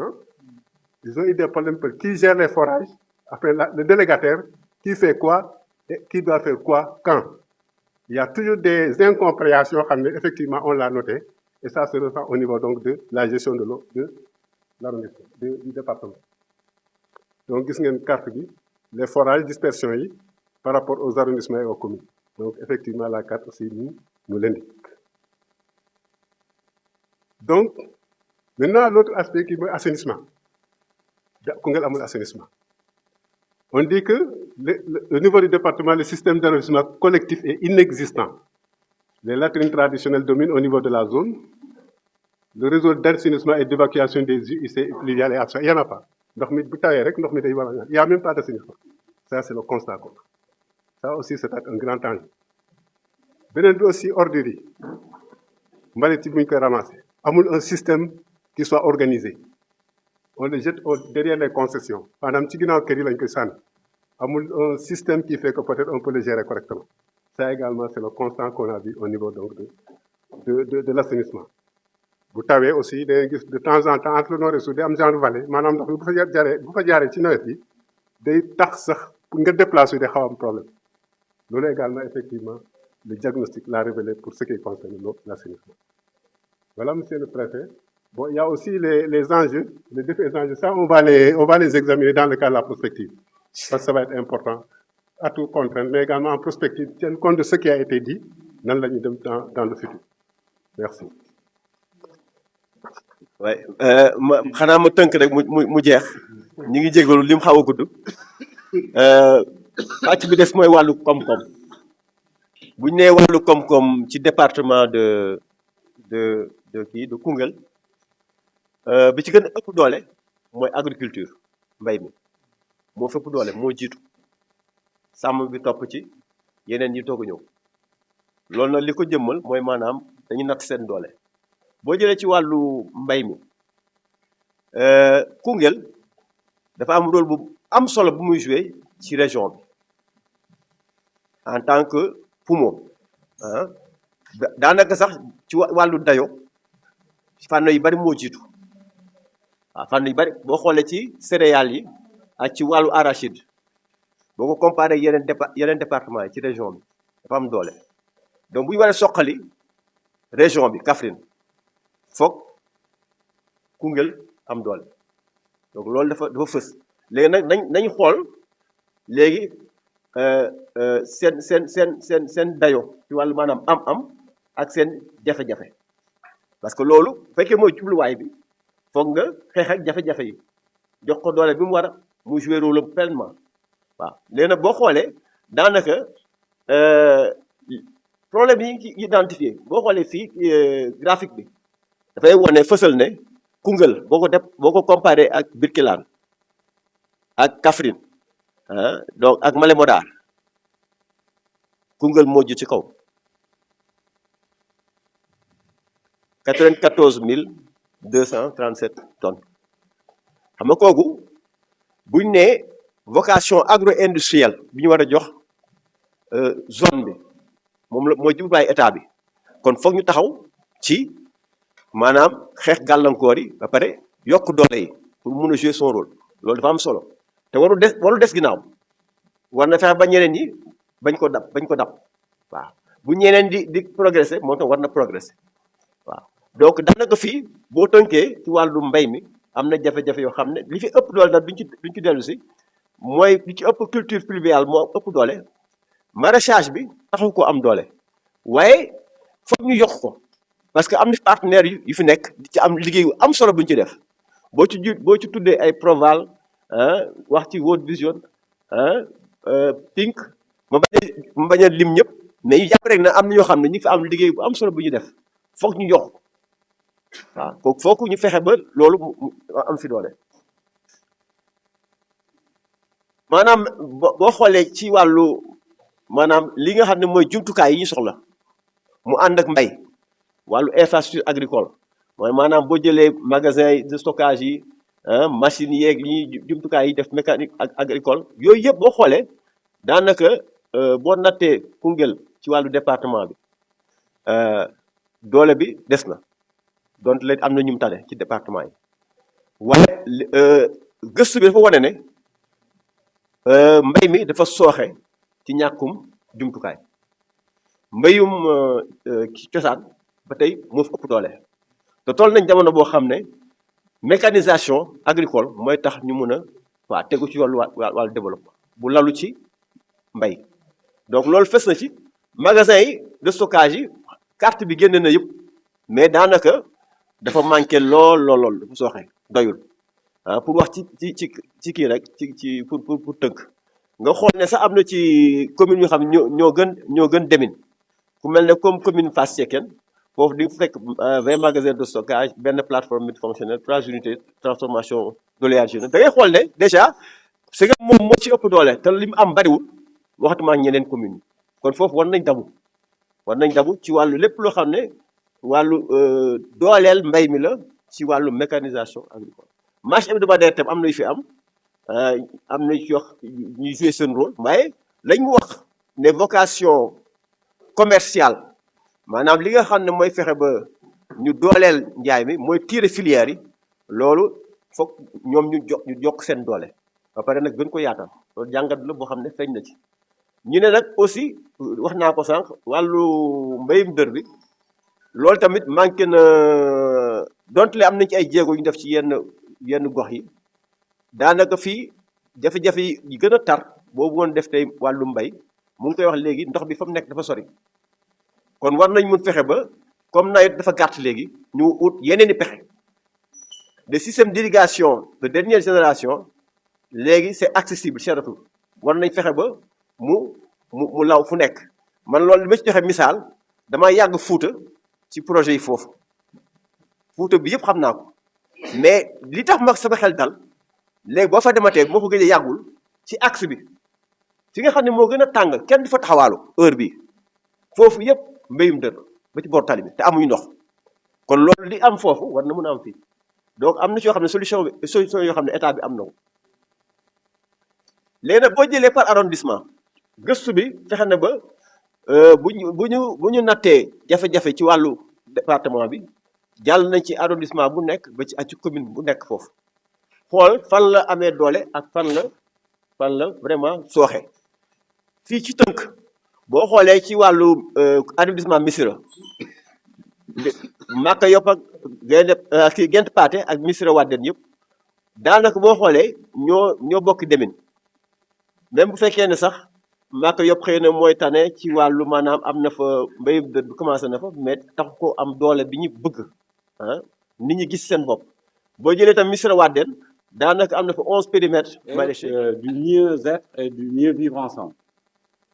Ils ont eu des problèmes pour qui gère les forages, après le délégataire, qui fait quoi et qui doit faire quoi quand. Il y a toujours des incompréhensions, effectivement on l'a noté, et ça se ressent au niveau donc de la gestion de l'eau de l'arrondissement, du département. Donc, vous avez une carte, les forages, dispersion par rapport aux arrondissements et aux communes. Donc, effectivement, la carte aussi nous l'indique. Donc, maintenant, l'autre aspect qui est l'assainissement. On dit que au niveau du département, le système d'arrondissement collectif est inexistant. Les latrines traditionnelles dominent au niveau de la zone. Le réseau d'assainissement et d'évacuation des UIC pluviales et absent. Il n'y en a pas. Il n'y a même pas d'assainissement. Ça, c'est le constat. Ça aussi, c'est un grand enjeu. Benen aussi ordre. Maritime ramasser. Amul un système qui soit organisé. On le jette derrière les concessions. Pendant que amul un système qui fait que peut-être on peut le gérer correctement. Ça également, c'est le constat qu'on a vu au niveau donc de l'assainissement. Vous savez aussi, de temps en temps, entre nos ressources, am genre vallée, madame, bu fa jaaree ci nawet bi day tax sax pour nga déplacer des xaw am problème. Loolu également, effectivement, le diagnostic l'a révélé pour ce qui concerne l'assainissement. Voilà, monsieur le préfet. Bon, il y a aussi les enjeux, les différents enjeux. Ça, on va les examiner dans le cadre de la prospective. Parce que ça va être important à tout contraindre, mais également en prospective, tiennent compte de ce qui a été dit dans le futur. Merci. Ouais, xanaa ma tënk rek mu jeex ñu ngi jégalu lim xaw a gudd pàcc bi des mooy wàllu koom-koom bu ñu nee wàllu koom-koom ci département de Koungheul bi ci gën a ëpp doole mooy agriculture mbay mi moo fépp doole moo jiitu sàmm bi topp ci yeneen ñi toog a ñëw loolu nag li ko jëmmal mooy maanaam dañu natt seen doole. boo jëlee ci wàllu mbay mi Koungheul dafa am rôle bu am solo bu muy joué ci région bi en tant que poumon daanaka sax ci wàllu dayo fànn yu bari moo jiitu waaw fànn yu bari boo xoolee ci céréales yi ak ci wàllu arachide boo ko comparé yeneen département yi ci région bi dafa am doole donc bu ñu waree soqali région bi Kaffrine foog Koungheul am doole donc loolu dafa fës léegi nag nañ xool léegi seen dayo ci wàllu maanaam am ak seen jafe-jafe parce que loolu bu fekkee mooy jubluwaay bi foog nga xeex ak jafe-jafe yi jox ko doole bi mu war a mu jouer rôle pleinement waaw léegi nag boo xoolee daanaka problème yi ñu identifié boo xoolee fii graphique bi dafay wane fësal ne Koungheul boo ko comparé ak Birkelane ak Kaffrine donc ak Malem Hodar Koungheul moo ji ci kaw 94 237 tonnes xam nga kooku buñ ne vocation agro-industrielle bi ñu war a jox zone bi moom la mooy jubluwaay état bi kon foog ñu taxaw ci maanaam xeex gàllankoor yi ba pare yokk doole yi pour mun a jouer son rôle loolu dafa am solo te waru des ginnaaw war na fexe ba ñeneen ñi bañ ko dab waaw bu ñeneen di progresser moom tam war na progresser waaw donc daanaka fii boo tënkee ci wàllu mbay mi am na jafe-jafe yoo xam ne li fi ëpp doole daal duñ ci dellu si mooy li ci ëpp culture pluviale moo ëpp doole maraîchage bi taxu ko am doole waaye foog ñu yokk ko parce que am na partenaires yu fi nekk di ci am liggéey am solo bu ñu ci def boo ci tuddee ay Proval wax ci World Vision Pink ma bañ a lim ñëpp mais ñu jàpp rek na am na ñoo xam ne ñu fi am liggéey bu am solo bu ñu def foog ñu yokk waaw kooku foog ñu fexe ba loolu mu am fi doole maanaam boo xoolee ci wàllu maanaam li nga xam ne mooy jumtukaay yi ñu soxla mu ànd ak mbay wàllu infrastructure agricole mooy maanaam boo jëlee magasin de stockage yi machines yeeg li ñuy jumtukaay yi def mécanique ak agricole yooyu yëpp boo xoolee daanaka boo nattee Koungheul ci wàllu département bi doole bi des na donc léegi am na ñu mu tane ci département yi waaye gëstu bi dafa wane ne mbay mi dafa sooxe ci ñàkkum jumtukaay mbayum ci cosaan ba tey moo fi ëpp doole te toll nañ jamono boo xam ne mécanisation agricole mooy tax ñu mun a tegu ci wàllu développement bu lalu ci mbay donc loolu fes na ci magasin yi de stockage yi carte bi génne na yëpp mais daanaka dafa manqué lool dafa sooxe doyul pour wax ci kii rek ci pour tënk nga xool ne sax am na ci commune yoo xam ne ñoo gën demin ku mel ne comme commune Fass Cekkeen foofu di fekk 20 magasins de stockage benn plateforme multifonctionnelle 3 unités transformation d'oléagineux da ngay xool ne déjà c'est que moom moo ci ëpp doole te li mu am bariwul waxatuma ak ñeneen communes yi kon foofu war nañ dabu ci wàllu lépp loo xam ne wàllu dooleel mbay mi la ci wàllu mécanisation agricole marché hebdomadaire tam am na yu fi am na ci wax ñuy jouer seen rôle waaye lañ mu wax ne vocation commerciale maanaam li nga xam ne mooy fexe ba ñu dooleel njaay mi mooy tirer filière yi loolu foog ñoom ñu jokk seen doole ba pare nag gën ko yaatal loolu jàngat la boo xam ne feeñ na ci ñu ne nag aussi wax naa ko sànq wàllu mbayum dër bi loolu tamit manqué na donte le am nañ ci ay jéego yu ñu def ci yenn gox yi daanaka fii jafe-jafe yi gën a tar boobu woon def tey wàllu mbay mu ngi koy wax léegi ndox bi fa mu nekk dafa sori kon war nañ mun fexe ba comme nawet dafa gàtt léegi ñu ut yeneen i pexe des systèmes d'irrigation de dernière génération léegi c'est accessible cheratul war nañ fexe ba mu law fu nekk man loolu li ma ci joxe misaal dama yàgg Fuuta ci projet yi foofu Fuuta bi yëpp xam naa ko mais li tax mag sama xel dal léegi boo fa dematee moo ko gëj a yàggul ci axe bi fi nga xam ne moo gën a tàng kenn du fa taxawaalu heure bi foofu yëpp mbéyum dër ba ci boor tali bi te amuñu ndox kon loolu li am foofu war na mën a am fii donc am na ci yoo xam ne solution yoo xam ne état bi am na ko léegi nag boo jëlee par arrondissement gëstu bi fexe na ba bu ñu nattee jafe-jafe ci wàllu département bi jàll nañ ci arrondissement bu nekk ba ci commune bu nekk foofu xool fan la amee doole ak fan la vraiment sooxe fii ci tënk boo xoolee ci wàllu arrondissement Missirah Maka Yop ak Gént Pathé ak Missirah Wadène yëpp daanaka boo xoolee ñoo bokk demin même bu fekkee ne sax Maka Yop xëy na mooy tane ci wàllu maanaam am na fa mbéyum dër bi commencé na fa mais tax ko am doole bi ñu bëgg nit ñi gis seen bopp boo jëlee tam Missirah Wadène daanaka am na fa 11 périmètres maraîchers du mieux-être et du mieux vivre ensemble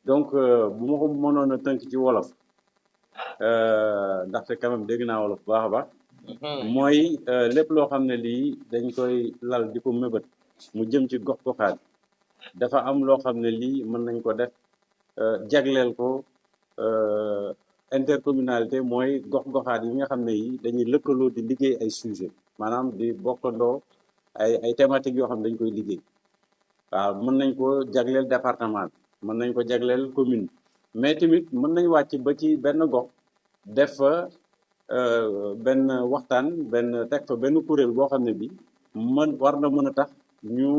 donc bu ma ko mënoon a tënk ci wolof ndaxte quand même dégg naa wolof bu baax a baax mooy lépp loo xam ne lii dañ koy lal di ko mébét mu jëm ci gox-goxaat dafa am loo xam ne lii mën nañ ko def jagleel ko intercommunalité mooy gox-goxaat yi nga xam ne yi dañuy lëkkaloo di liggéey ay sujet maanaam di bokkandoo ay thématiques yoo xam ne dañ koy liggéey waaw mën nañ ko jagleel département bi mën nañ ko jagleel commune mais tamit mën nañ wàcc ba ci benn gox def fa benn waxtaan teg fa benn kuréel boo xam ne bi war na mën a tax ñu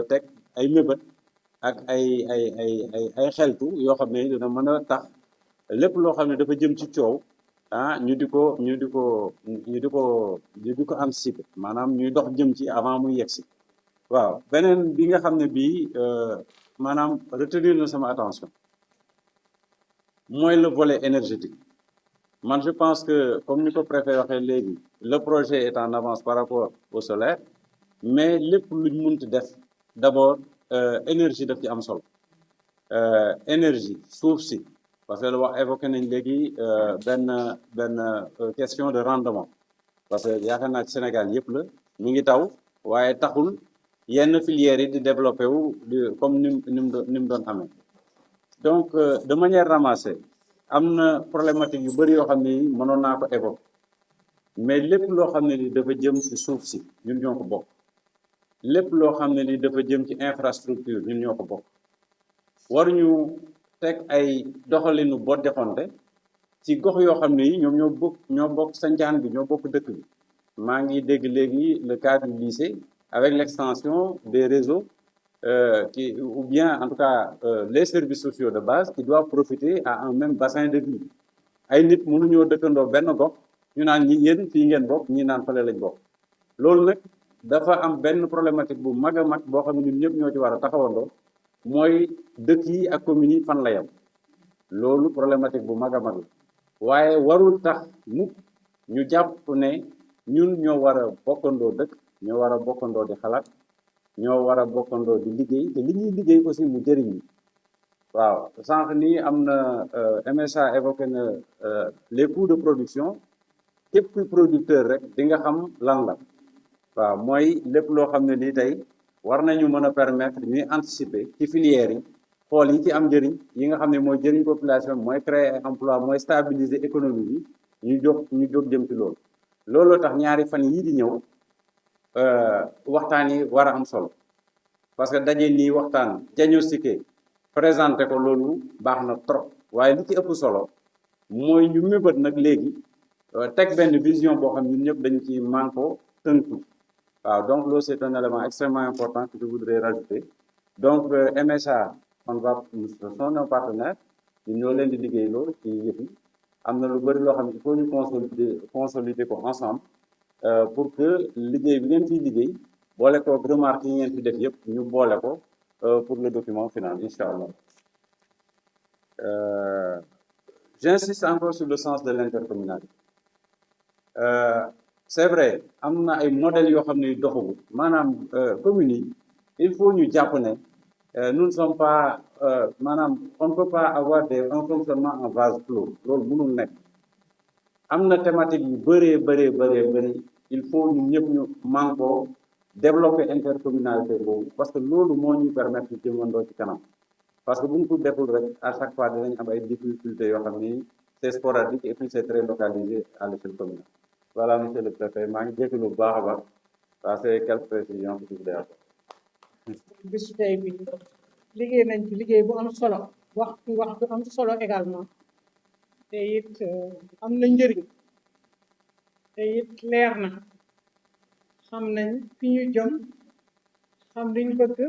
teg ay mébét ak ay xeltu yoo xam ne dina mën a tax lépp loo xam ne dafa jëm ci coow ñu di ko anticiper maanaam ñuy dox jëm ci avant muy yegsi waaw beneen bi nga xam ne bii maanaam retenir na sama attention mooy le volet énergétique man je pense que comme ni ko préfet waxee léegi le projet est en avance par rapport au solaire mais lépp luñ munti def d'abord énergie daf ci am solo énergie suuf si parce que wax évoqué nañ léegi benn question de rendement parce que yaakaar naa ci Sénégal yëpp la mu ngi taw waaye taxul yenn filières yi di développé wu comme ni mu doon amee donc de manière ramassée am na problématique yu bëri yoo xam ne yi mënoon naa ko évoquer mais lépp loo xam ne ni dafa jëm ci suuf si ñun ñoo ko bokk lépp loo xam ne ni dafa jëm ci infrastructure ñun ñoo ko bokk waruñu teg ay doxalinu bodde xonte ci gox yoo xam ne yi ñoom ñoo bokk sancaan bi ñoo bokk dëkk bi maa ngi dégg léegi le cas du lycée avec l'extension des réseaux ou bien en tout cas les services sociaux de base qui doivent profiter à un même bassin de vie ay nit mënuñoo dëkkandoo benn gox ñu naan ñi yéen fii ngeen bokk ñi naan fale lañ bokk loolu nag dafa am benn problématique bu mag a mag boo xam ne ñun ñëpp ñoo ci war a taxawandoo mooy dëkk yi ak communes yi fan la yem loolu problématique bu mag a mag la waaye warul tax mukk ñu jàpp ne ñun ñoo war a bokkandoo dëkk ñoo war a bokkandoo di xalaat ñoo war a bokkandoo di liggéey te li ñuy liggéey aussi mu jëriñ ñi waaw sànq nii am na MSA évoqué na les coûts de production képp kuy producteur rek di nga xam lan la waaw mooy lépp loo xam ne nii tey war nañu mën a permettre ñuy anticiper ci filières yi xool yi ci am njëriñ yi nga xam ne mooy jëriñ population mooy créer ay emploi mooy stabiliser économie bi ñu jóg jëm ci loolu looloo tax ñaari fan yii di ñëw waxtaan yi war a am solo parce que daje nii waxtaan diagnostiqué présenté ko loolu baax na trop waaye li ci ëpp solo mooy ñu mébét nag léegi teg benn vision boo xam ñun ñëpp dañu ci manko tënku waaw donc loolu c'est un élément extrêmement important que je voudrais rajouter donc MSA on va sont nos partenaires ñun ñoo leen di liggéey loolu ci yëf yi am na lu bëri loo xam ne il faut ñu consolider ko ensemble pour que liggéey bi ngeen ciy liggéey boole ko remarque yi ngeen fi def yëpp ñu boole ko pour le document final incha allah j'insiste encore sur le sens de l'intercommunalité c'est vrai am na ay modèles yoo xam ne doxagul maanaam communes yi il faut ñu jàpp ne nous ne sommes pas maanaam on ne peut pas avoir un fonctionnement en vase clos loolu mënul nekk am na thématique yu bëri il faut ñun ñëpp ñu mànkoo développer intercommunalité boobu parce que loolu moo ñuy permettre ñu jëmandoo ci kanam parce que bu ñu ko deful rek à chaque fois dinañ am ay difficultés yoo xam ni c'est sporadique et puis c'est très localisé à l'échelle communale. Voilà, monsieur le préfet, maa ngi jégalu bu baax a baax ça c'est quelques précisions que je voulais avoir. bisu tey bi liggéey nañ ci liggéey bu am solo wax bu am solo également te it am na njëriñ te it leer na xam nañ fi ñu jëm xam liñ bëgg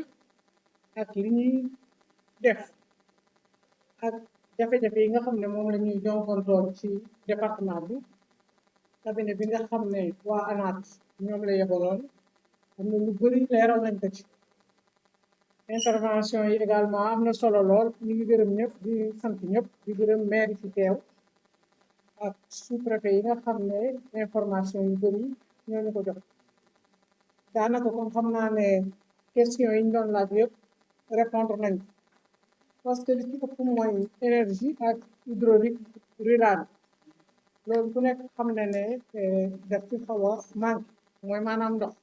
ak li ñuy def ak jafe-jafe yi nga xam ne moom la ñuy jonkontoon ci département bi cabinet bi nga xam ne waa ANAT ñoom la yebaloon am na lu bëri leeral nañ ko ci intervention yi également am na solo lool ñu ngi gërëm ñëpp di sant ñëpp di gërëm maire yi fi teew ak sous-préfet yi nga xam ne information yu bëri ñoo ñu ko jox daanaka kon xam naa ne question yi ñu doon laaj yëpp répondre nañ parce que li ci ëpp mooy énergie ak hydraulique rurale loolu ku nekk xam ne ne daf ci xaw a manqué mooy maanaam ndox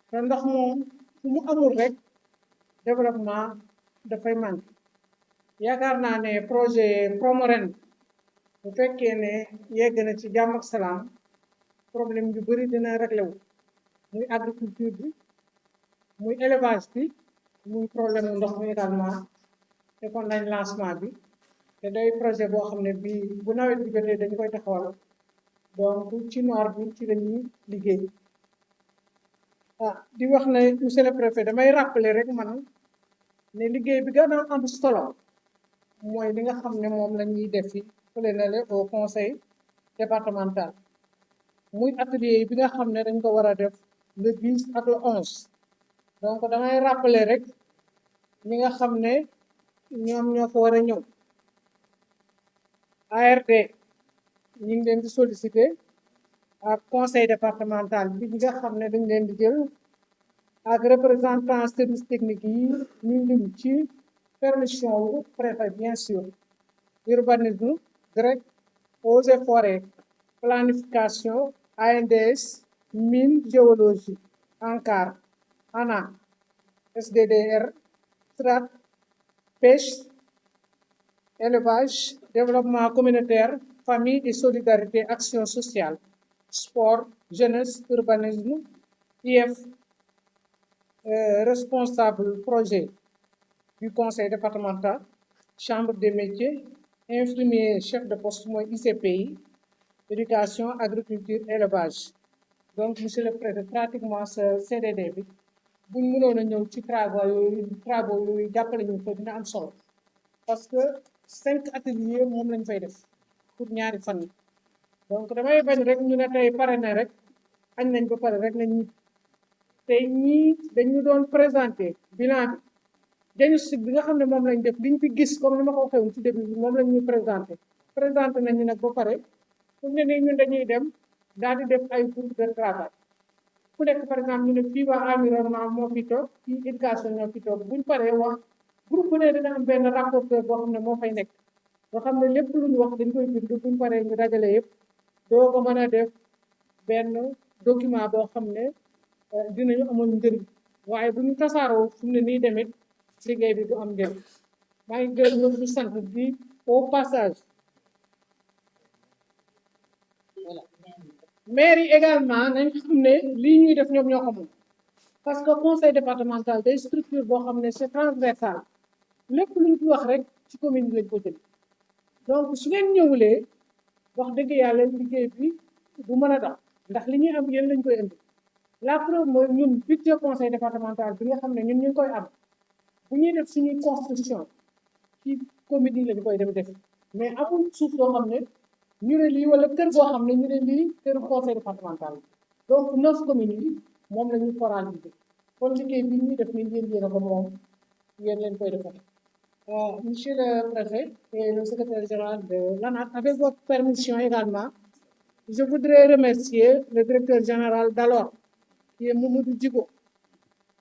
te ndox moom fu mu amul rek développement dafay manqué yaakaar naa ne projet Promoren bu fekkee ne yegg na ci jàmm ak salaam problème yu bëri dina réglé wu muy agriculture bi muy élevage bi muy problème mu ndox mi également te kon nañ lancement bi te day projet boo xam ne bii bu nawet bi jotee dañu koy taxawal donc ci noor bi ci la ñuy liggéey di wax ne monsieur le préfet damay rappeler rek man ne liggéey bi gën a am solo mooy li nga xam ne moom la ñuy def fi fële na le au conseil départemental muy atelier bi nga xam ne dañ ko war a def le 10 ak le 11 donc damay rappeler rek ñi nga xam ne ñoom ñoo ko war a ñëw ARD ñu ngi leen di solliciter ak conseil départemental bi ñi nga xam ne dañ leen di jël ak représentant service technique yi ñu lim ci permission wu préfet bien sûr urbanisme, grec, eaux et forêts, planification, ANDS, mine, géologie, ANCAR, ANA, SDDR, strat, pêche, élevage, développement communautaire, famille et solidarité, action sociale, sport, jeunesse, urbanisme, IF, responsable projet du conseil départemental, chambre des métiers, infirmier chef de poste mooy ICPI, éducation, agriculture, élevage. Donc monsieur le préfet pratiquement ce CDD bi buñ mënoon a ñëw ci travaux yooyu jàppale ñu ko dina am solo parce que 5 ateliers moom lañ fay def pour ñaari fan yi donc damay bañ rek ñu ne tey pare na rek añ nañ ba pare rek nañ ñib tey ñii dañu doon présenté bilan bi diagnostic bi nga xam ne moom lañ def liñ fi gis comme ni ma ko waxee woon ci début bi moom lañ ñu présenté nañu nag ba pare fu mu ne nii ñun dañuy dem daal di def ay groupe de travail ku nekk par exemple ñu ne fii waa environnement moo fi toog fii éducation ñoo fi toog buñ paree wax groupe bu ne dina am benn rapporteur boo xam ne moo fay nekk boo xam ne lépp lu ñu wax dañ koy bind buñ paree ñu dajale yëpp doo ko mën a def benn document boo xam ne dinañu amoon njëriñ waaye bu ñu tasaaroo fu mu ne nii tamit liggéey bi du am njëriñ maa ngi gërëm ñoom di sant bi au passage voilà maire yi également nañ xam ne lii ñuy def ñoom ñoo ko moom parce que conseil départemental day structure boo xam ne c'est transversal lépp lu ñu fi wax rek ci commune bi lañ ko jël donc su ngeen ñëwulee wax dëgg yàlla liggéey bi du mën a dox ndax li ñuy am yéen lañ koy indi la preuve mooy ñun budget conseil départemental bi nga xam ne ñun ñu ngi koy am bu ñuy def suñuy construction ci commune yi lañ koy dem def mais amul suuf soo xam ne ñu ne lii wala kër goo xam ne ñu ne lii kër conseil départemental donc 9 communes yi moom la ñu foraliser kon liggéey bi ñuy def ni yéen a ko moom yéen leen koy defal monsieur le préfet et le secrétaire général de l'ANAT, avec votre permission également, je voudrais remercier le directeur général d'alors, qui est Mamadou Djigo.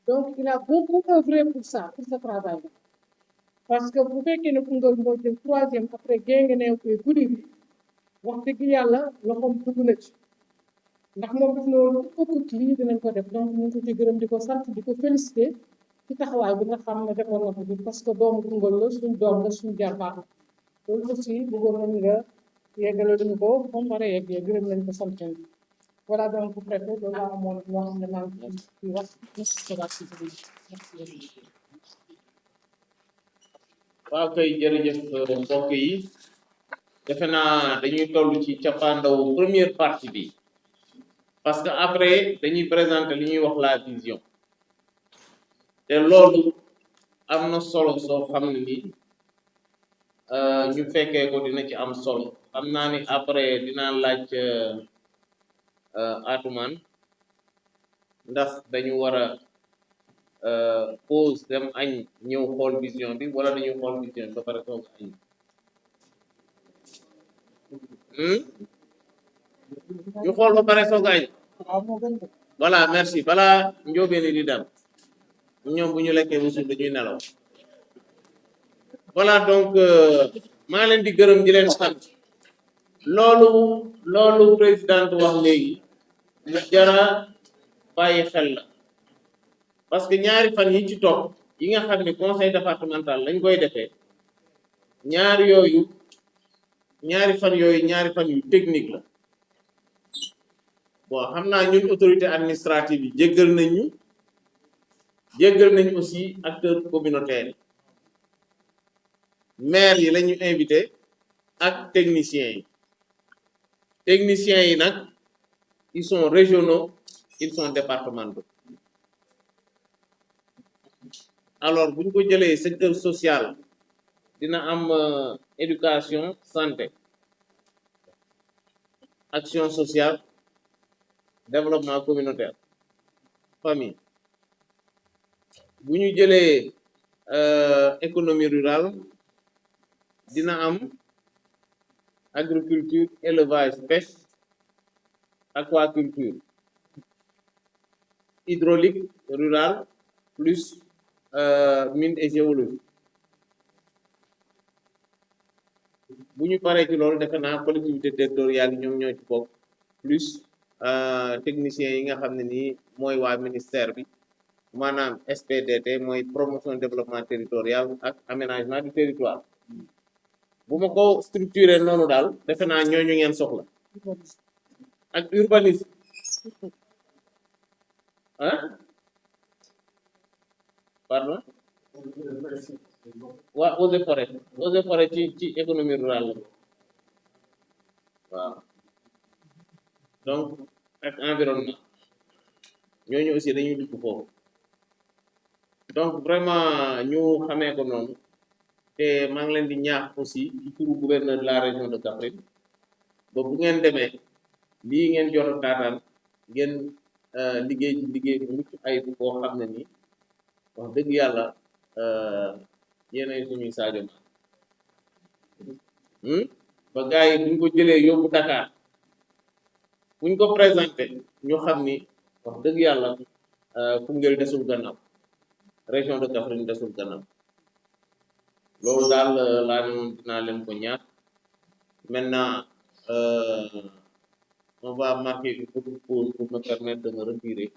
Donc, il a beaucoup œuvré pour ça, pour ce travail. Parce que vous faites que nous avons le troisième après Guinguené et Goudi, wax dëgg yàlla loxoom dugg na ci ndax moom def na lu ëpp lii dinañ ko def donc ñu ngi ko ci gërëm di ko sant di ko félicité ci taxawaay bi nga xam ne defoon na ko bi parce que doomu Koungheul la suñ doom la suñ jarbaat la loolu aussi bëggoon nañ nga yeggale duñu ko moom war a yeggee gërëm nañ ko sant nañ voilà donc préfet loolu laa amoon loo xam ne maa ngi ci wax waaw kay jërëjëf mbokk yi defe naa dañuy toll ci cappaandaw première partie bi parce que après dañuy présenter li ñuy wax la vision te loolu am na solo soo xam ne ni ñu fekkee ko dina ci am solo xam naa ni après dinaa laaj Atoumane ndax dañu war a pause dem añ ñëw xool vision bi wala dañuy xool vision bi ba pare toog añ ñu xool ba pare soog añ voilà merci balaa njóobeeni di dem ñoom bu ñu lekkee bu suuf dañuy nelaw voilà donc maa leen di gërëm di leen sant loolu président wax léegi lu jara bàyyi xel la parce que ñaari fan yi ci topp yi nga xam ne conseil départemental lañ koy defee ñaari fan yooyu ñaari fan yu technique la bon xam naa ñun autorité administrative yi jéggal nañ aussi acteurs communautaires yi maire yi la ñu invité ak techniciens yi nag ils sont régionaux ils sont départementaux alors bu ñu ko jëlee secteur social dina am éducation santé action sociale développement communautaire famille bu ñu jëlee économie rurale dina am agriculture élevage pêche aquaculture hydraulique rural plus mine et géologie bu ñu paree ci loolu defe naa collectivité territoriale yi ñoom ñoo ci bokk plus techniciens yi nga xam ne nii mooy waa ministère bi maanaam SPDT mooy promotion développement territorial ak aménagement du territoire bu ma ko structuré noonu daal defe naa ñooñu ngeen soxla ak urbanisme ah pardon waa eaux et forêt ci économie rurale la waaw donc ak environnement ñooñu aussi dañuy dugg foofu donc vraiment ñu xamee ko noonu te maa ngi leen di ñaax aussi ci turu gouverneur de la région de Kaffrine ba bu ngeen demee lii ngeen jot a taataan ngeen liggéey ci liggéey bu mucc ayib boo xam ne nii wax dëgg yàlla yéenay suñuy Sadio ba gars yi buñ ko jëlee yóbbu Dakar buñ ko présenté ñu xam ni wax dëgg yàlla Koungheul desul gannaaw région de Kaffrine desul gannaaw loolu daal laa ne woon dinaa leen ko ñaar maintenant on va marquer une petite pause pour me permettre de me retirer